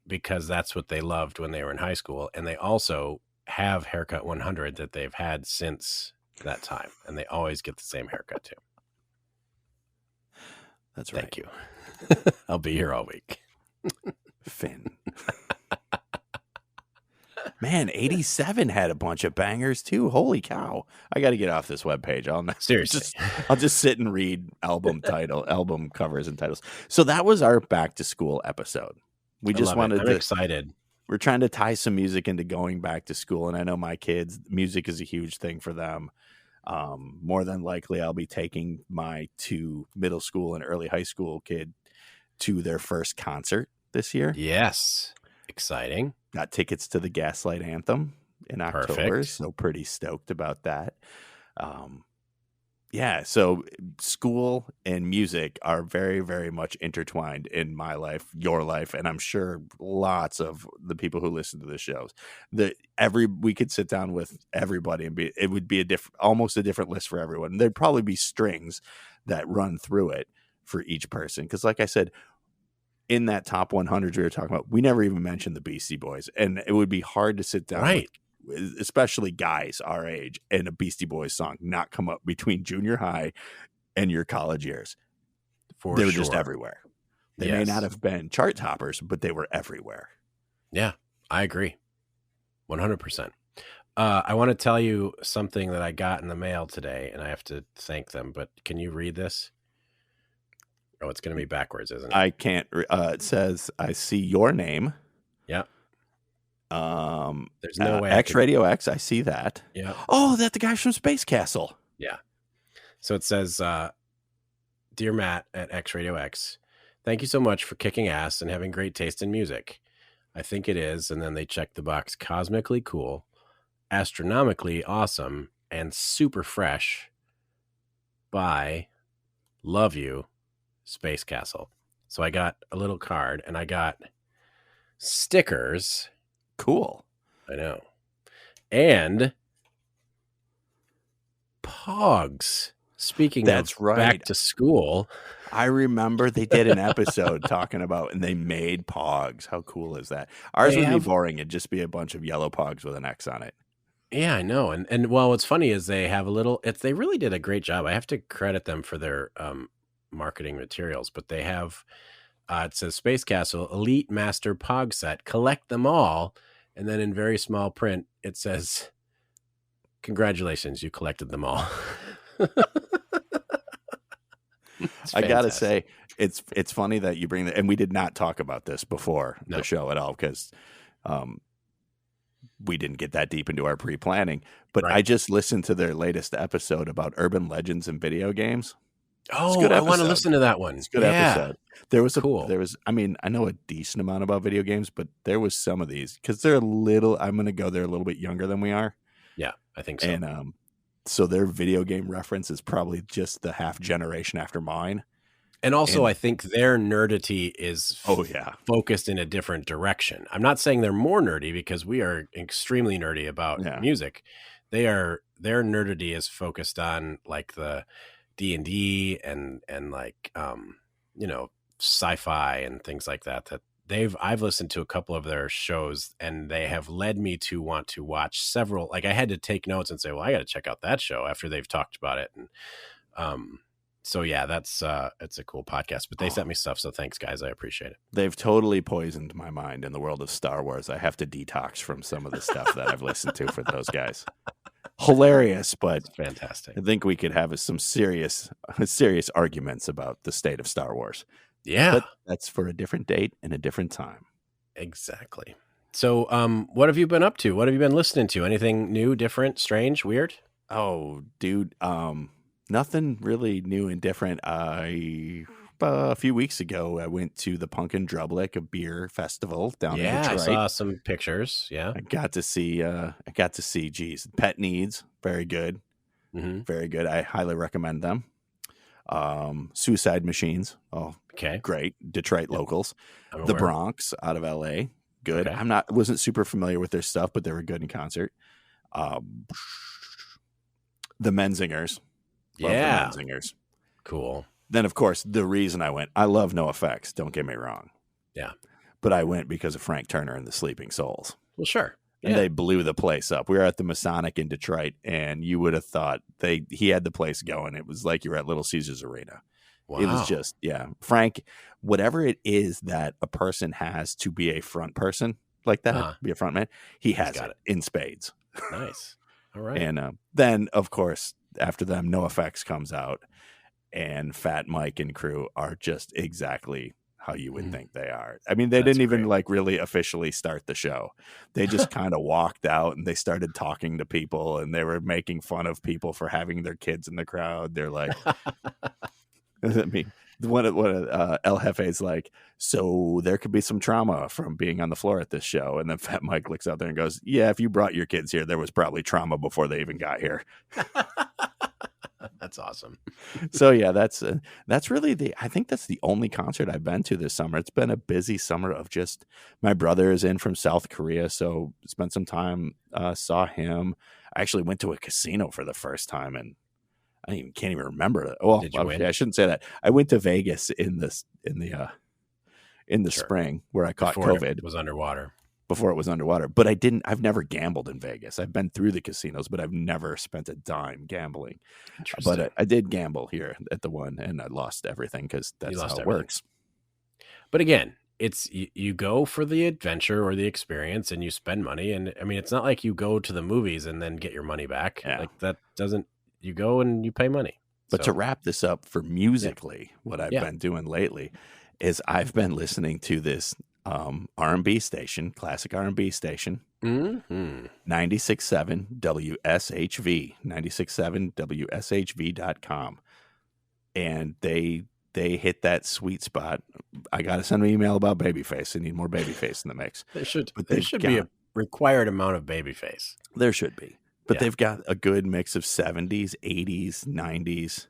because that's what they loved when they were in high school. And they also have Haircut 100 that they've had since that time. And they always get the same haircut too. That's right. Thank you. I'll be here all week. Finn. Man, 87 had a bunch of bangers too. Holy cow. I got to get off this webpage. Seriously. I'll just sit and read album covers and titles. So that was our back to school episode. We just wanted I'm excited. We're trying to tie some music into going back to school. And I know my kids, music is a huge thing for them. More than likely, I'll be taking my 2 middle school and early high school kid to their first concert this year. Yes. Exciting. Got tickets to the Gaslight Anthem in October. Perfect. So pretty stoked about that. Yeah. So school and music are very, very much intertwined in my life, your life, and I'm sure lots of the people who listen to the shows. We could sit down with everybody and it would be almost a different list for everyone. There'd probably be strings that run through it for each person. Because like I said, in that top 100 we were talking about, we never even mentioned the Beastie Boys, and it would be hard to sit down with, especially guys our age, and a Beastie Boys song not come up between junior high and your college years. They were just everywhere. They may not have been chart toppers, but they were everywhere. Yeah, I agree. 100%. I want to tell you something that I got in the mail today, and I have to thank them, but can you read this? Oh, it's going to be backwards, isn't it? I can't. It says, I see your name. Yeah. There's no way. X Radio X. I see that. Yeah. Oh, that's the guy from Space Castle. Yeah. So it says, Dear Matt at X Radio X, thank you so much for kicking ass and having great taste in music. I think it is. And then they check the box: cosmically cool, astronomically awesome, and super fresh. Bye. Love you. Space Castle. So I got a little card and I got stickers. Cool. I know. And Pogs. Speaking That's of right. back to school. I remember they did an episode talking about, and they made Pogs. How cool is that? Ours would be boring. It'd just be a bunch of yellow Pogs with an X on it. Yeah, I know. And well, what's funny is they have a little, they really did a great job. I have to credit them for their, marketing materials, but they have it says Space Castle Elite Master Pog Set, collect them all, and then in very small print it says, congratulations, you collected them all. I gotta say, it's funny that you bring that, and we did not talk about this before the show at all, because we didn't get that deep into our pre-planning, but I just listened to their latest episode about urban legends and video games. Oh, I want to listen to that one. It's a good episode. There was cool. I mean, I know a decent amount about video games, but there was some of these, because they're I'm going to go, they're a little bit younger than we are. Yeah, I think so. And so their video game reference is probably just the half generation after mine. And also, I think their nerdity is focused in a different direction. I'm not saying they're more nerdy, because we are extremely nerdy about music. Their nerdity is focused on like the D&D and like sci-fi and things like that I've listened to a couple of their shows, and they have led me to want to watch several. Like, I had to take notes and say, well, I got to check out that show after they've talked about it. And so yeah, it's a cool podcast, but they sent me stuff, so thanks guys, I appreciate it. They've totally poisoned my mind in the world of Star Wars. I have to detox from some of the stuff that I've listened to for those guys. Hilarious, but it's fantastic. I think we could have some serious arguments about the state of Star Wars. Yeah, but that's for a different date and a different time. Exactly. So what have you been up to? What have you been listening to? Anything new, different, strange, weird? Oh, dude, nothing really new and different. A few weeks ago, I went to the Pumpkin Drublick, a beer festival down in Detroit. I saw some pictures. Yeah, I got to see. Geez, Pet Needs, very good, very good. I highly recommend them. Suicide Machines, great. Detroit locals. The Bronx out of LA, good. Okay. Wasn't super familiar with their stuff, but they were good in concert. The Menzingers. Love the Menzingers. Cool. Then, of course, the reason I went, I love NoFX, don't get me wrong. Yeah. but I went because of Frank Turner and the Sleeping Souls. Well, sure. And they blew the place up. We were at the Masonic in Detroit, and you would have thought he had the place going. It was like you were at Little Caesars Arena. Wow. It was just, Frank, whatever it is that a person has to be a front person like that, be a front man, he has it in spades. Nice. All right. And then, of course, after them, NoFX comes out, and Fat Mike and crew are just exactly how you would think they are. I mean, they didn't even like really officially start the show. They just kind of walked out and they started talking to people, and they were making fun of people for having their kids in the crowd. They're like, I mean, one of El Jefe's like, so there could be some trauma from being on the floor at this show. And then Fat Mike looks out there and goes, yeah, if you brought your kids here, there was probably trauma before they even got here. That's awesome. So yeah, that's really I think that's the only concert I've been to this summer. It's been a busy summer of just, my brother is in from South Korea, so spent some time, saw him. I actually went to a casino for the first time, and I can't even remember it. Well, I shouldn't say that. I went to Vegas in the spring where I caught COVID. It was underwater. Before it was underwater. But I've never gambled in Vegas. I've been through the casinos, but I've never spent a dime gambling. But I did gamble here at the one, and I lost everything because that's how it works. But again, it's you go for the adventure or the experience, and you spend money. And I mean, it's not like you go to the movies and then get your money back. Yeah. Like that doesn't, you go and you pay money. But to wrap this up for musically, what I've been doing lately is I've been listening to this R&B station, classic R&B station, 96.7 WSHV, 96.7 WSHV.com. And they hit that sweet spot. I got to send an email about Babyface. I need more Babyface in the mix. There should be a required amount of Babyface. There should be. But they've got a good mix of 70s, 80s, 90s,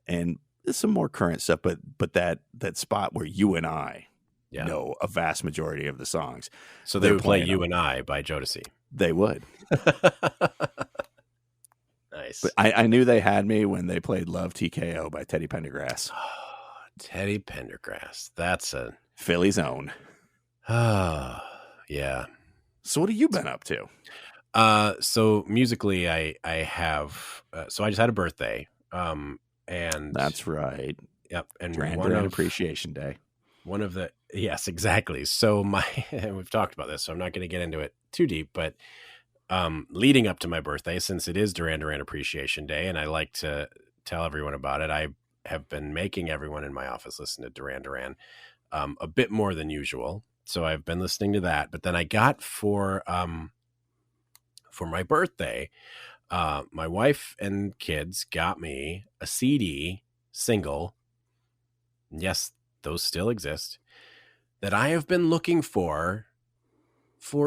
and some more current stuff. But that spot where you and I know a vast majority of the songs. So they would play You and I by Jodeci. They would. Nice. But I knew they had me when they played Love TKO by Teddy Pendergrass. Oh, Teddy Pendergrass. That's a Philly's own. Yeah. So what have you been up to? So musically, I have. So I just had a birthday. And that's right. Yep. And Duran Appreciation Day. One of the yes, exactly. So we've talked about this, so I'm not going to get into it too deep. But leading up to my birthday, since it is Duran Appreciation Day, and I like to tell everyone about it, I have been making everyone in my office listen to Duran a bit more than usual. So I've been listening to that. But then I got for my birthday, my wife and kids got me a CD single. Yes, those still exist, that I have been looking for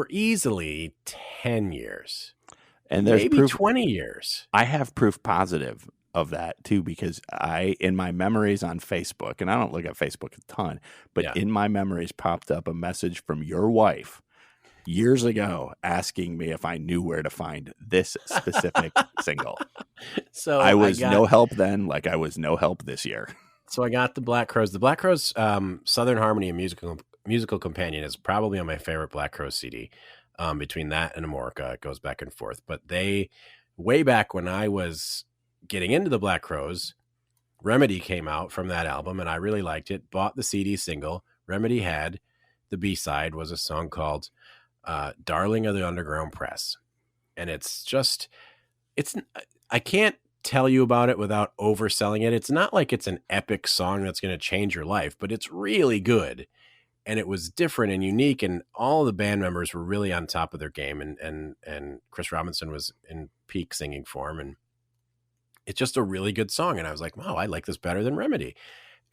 easily 10 years. And there's maybe proof, 20 years. I have proof positive of that too, because in my memories on Facebook, and I don't look at Facebook a ton, but in my memories popped up a message from your wife years ago asking me if I knew where to find this specific single. So I was no help then, like I was no help this year. So I got the Black Crowes. The Black Crowes, Southern Harmony and Musical Companion is probably on my favorite Black Crowes CD. Between that and Amorica, it goes back and forth. But way back when I was getting into the Black Crowes, Remedy came out from that album, and I really liked it. Bought the CD single. Remedy had the B-side was a song called Darling of the Underground Press. And I can't tell you about it without overselling it. It's not like it's an epic song that's going to change your life, but it's really good. And it was different and unique, and all the band members were really on top of their game, and Chris Robinson was in peak singing form, and it's just a really good song. And I was like, wow, I like this better than Remedy.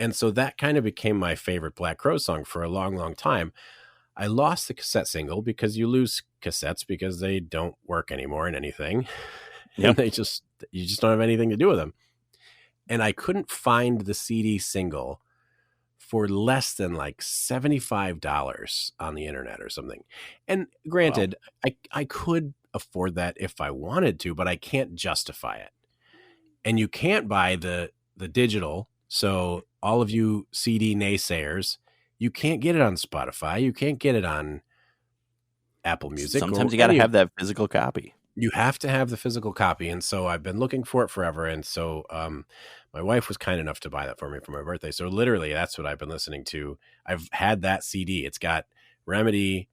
And so that kind of became my favorite Black Crowes song for a long, long time. I lost the cassette single because you lose cassettes because they don't work anymore in anything. Yep. And you just don't have anything to do with them. And I couldn't find the CD single for less than like $75 on the internet or something. And granted, wow. I could afford that if I wanted to, but I can't justify it. And you can't buy the digital. So all of you CD naysayers, You can't get it on Spotify. You can't get it on Apple Music. Sometimes you got to have that physical copy. You have to have the physical copy. And so I've been looking for it forever. And so my wife was kind enough to buy that for me for my birthday. So literally that's what I've been listening to. I've had that CD. It's got Remedy.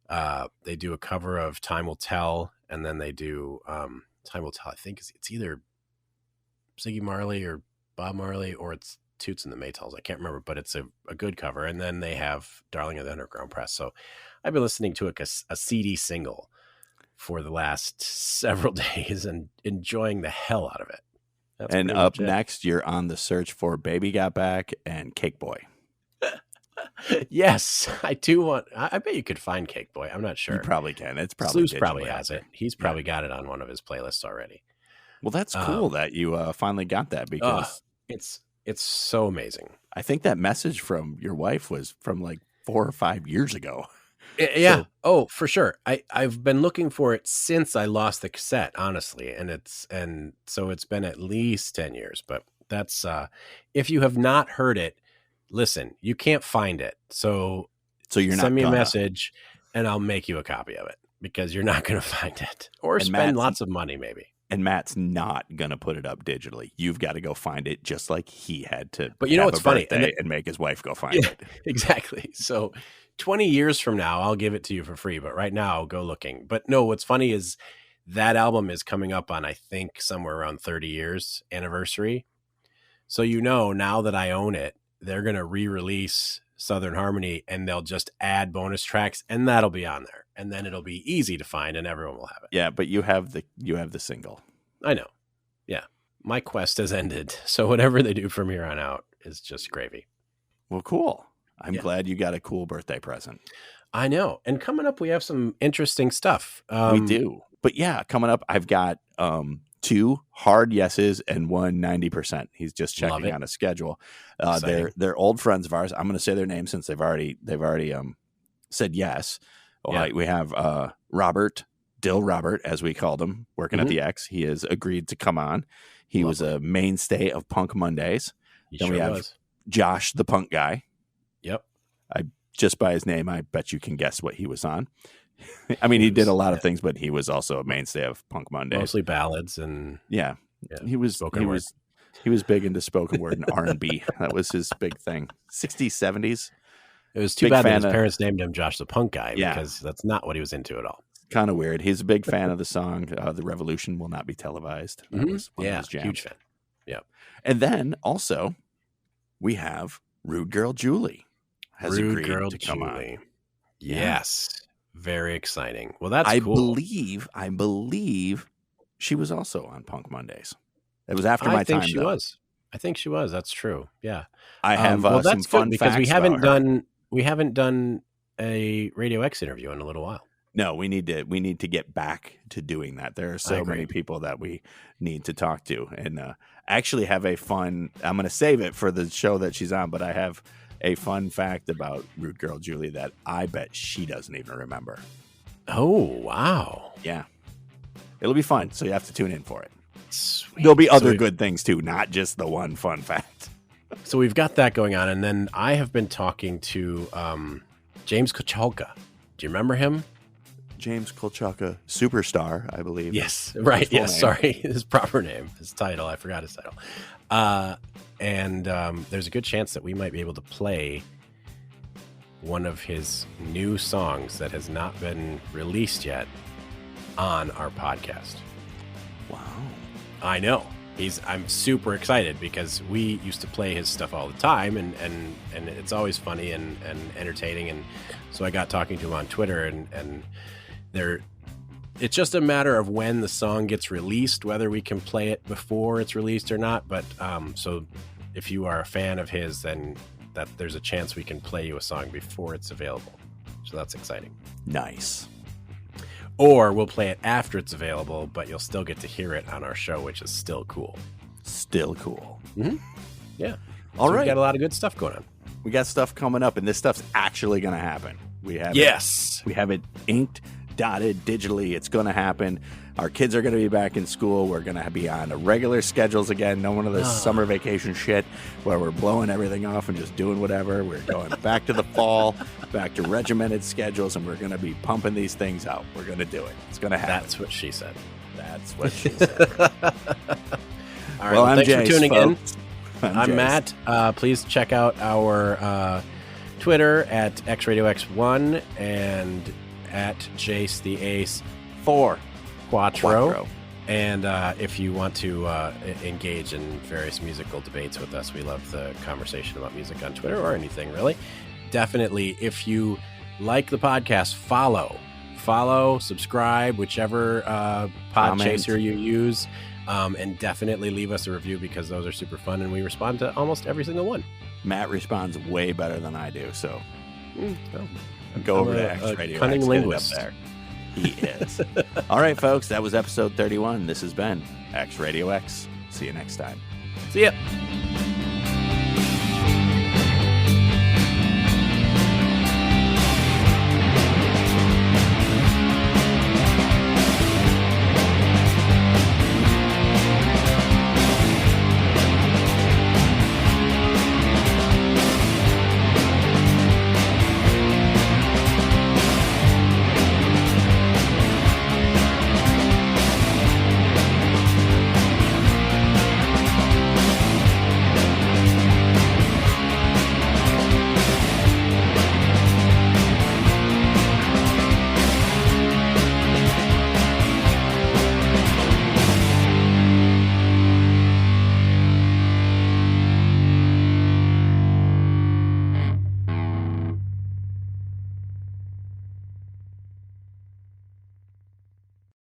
They do a cover of Time Will Tell. And then they do Time Will Tell. I think it's either Ziggy Marley or Bob Marley, or it's Toots and the Maytals. I can't remember, but it's a good cover. And then they have Darling of the Underground Press. So I've been listening to a CD single for the last several days and enjoying the hell out of it. That's and up next, you're on the search for Baby Got Back and Cake Boy. Yes, I do want. I bet you could find Cake Boy. I'm not sure. You probably can. It's probably Sluice probably has it. He's probably got it on one of his playlists already. Well, that's cool that you finally got that, because it's so amazing. I think that message from your wife was from like 4 or 5 years ago. Yeah. So, for sure. I've been looking for it since I lost the cassette, honestly. And so it's been at least 10 years, but that's, if you have not heard it, listen, you can't find it. So you're not send me a message and I'll make you a copy of it, because you're not going to find it, or spend lots of money maybe. And Matt's not going to put it up digitally. You've got to go find it, just like he had to. But you know what's funny? And make his wife go find it. Exactly. So 20 years from now, I'll give it to you for free. But right now, go looking. But no, what's funny is that album is coming up on, I think, somewhere around 30 years anniversary. So now that I own it, they're going to re-release Southern Harmony, and they'll just add bonus tracks, and that'll be on there. And then it'll be easy to find, and everyone will have it. Yeah, but you have the single. I know. Yeah. My quest has ended. So whatever they do from here on out is just gravy. Well, cool. I'm glad you got a cool birthday present. I know. And coming up, we have some interesting stuff. We do. But yeah, coming up, I've got 2 hard yeses and 1 90%. He's just checking on a schedule. They're old friends of ours. I'm going to say their names since they've already said yes. Yeah. We have Robert, Dill Robert, as we called him, working at the X. He has agreed to come on. He was a mainstay of Punk Mondays. Then we have Josh, the punk guy. Yep. Just by his name, I bet you can guess what he was on. I mean, he did a lot of things, but he was also a mainstay of Punk Mondays. Mostly ballads and he was big into spoken word and R&B. That was his big thing. 60s, 70s. It was too bad that his parents named him Josh the Punk Guy, because that's not what he was into at all. Kind of weird. He's a big fan of the song "The Revolution Will Not Be Televised." That was one of his jams. Huge fan. Yeah. And then also we have Rude Girl Julie has agreed to come on. Yes. Very exciting. Well, that's cool. I believe she was also on Punk Mondays. It was after my time. I think she was. That's true. Yeah. I have some fun because facts we haven't done a Radio X interview in a little while. No, we need to get back to doing that. There are so many people that we need to talk to, and actually have a fun. I'm going to save it for the show that she's on, but I have a fun fact about Rude Girl Julie that I bet she doesn't even remember. Oh, wow. Yeah. It'll be fun, so you have to tune in for it. Sweet. There'll be other good things too, not just the one fun fact. So we've got that going on, and then I have been talking to James Kochalka. Do you remember him? James Kolchaka, superstar, I believe. Yes, right. Yes, sorry. His proper name, his title. I forgot his title. And there's a good chance that we might be able to play one of his new songs that has not been released yet on our podcast. Wow. I know. I'm super excited because we used to play his stuff all the time, and it's always funny and entertaining. And so I got talking to him on Twitter, and it's just a matter of when the song gets released, whether we can play it before it's released or not. But so if you are a fan of his, then there's a chance we can play you a song before it's available. So that's exciting. Nice. Or we'll play it after it's available, but you'll still get to hear it on our show, which is still cool. Still cool. Mm-hmm. Yeah. All right. We got a lot of good stuff going on. We got stuff coming up, and this stuff's actually going to happen. We have it inked, dotted digitally. It's going to happen. Our kids are going to be back in school. We're going to be on regular schedules again. No one of this summer vacation shit where we're blowing everything off and just doing whatever. We're going back to the fall, back to regimented schedules, and we're going to be pumping these things out. We're going to do it. It's going to happen. That's what she said. That's what she said. All right. Well, thanks Jayce, for tuning folks. in. I'm Jayce. Matt. Please check out our Twitter at XRadioX1 and at Jayce the Ace 4 Quattro. And if you want to engage in various musical debates with us, we love the conversation about music on Twitter or anything, really. Definitely, if you like the podcast, follow, subscribe, whichever pod chaser you use, and definitely leave us a review because those are super fun, and we respond to almost every single one. Matt responds way better than I do, so go over to X Radio. Cunning linguist. Up there. He is. All right, folks, that was episode 31. This has been X Radio X. See you next time. See ya.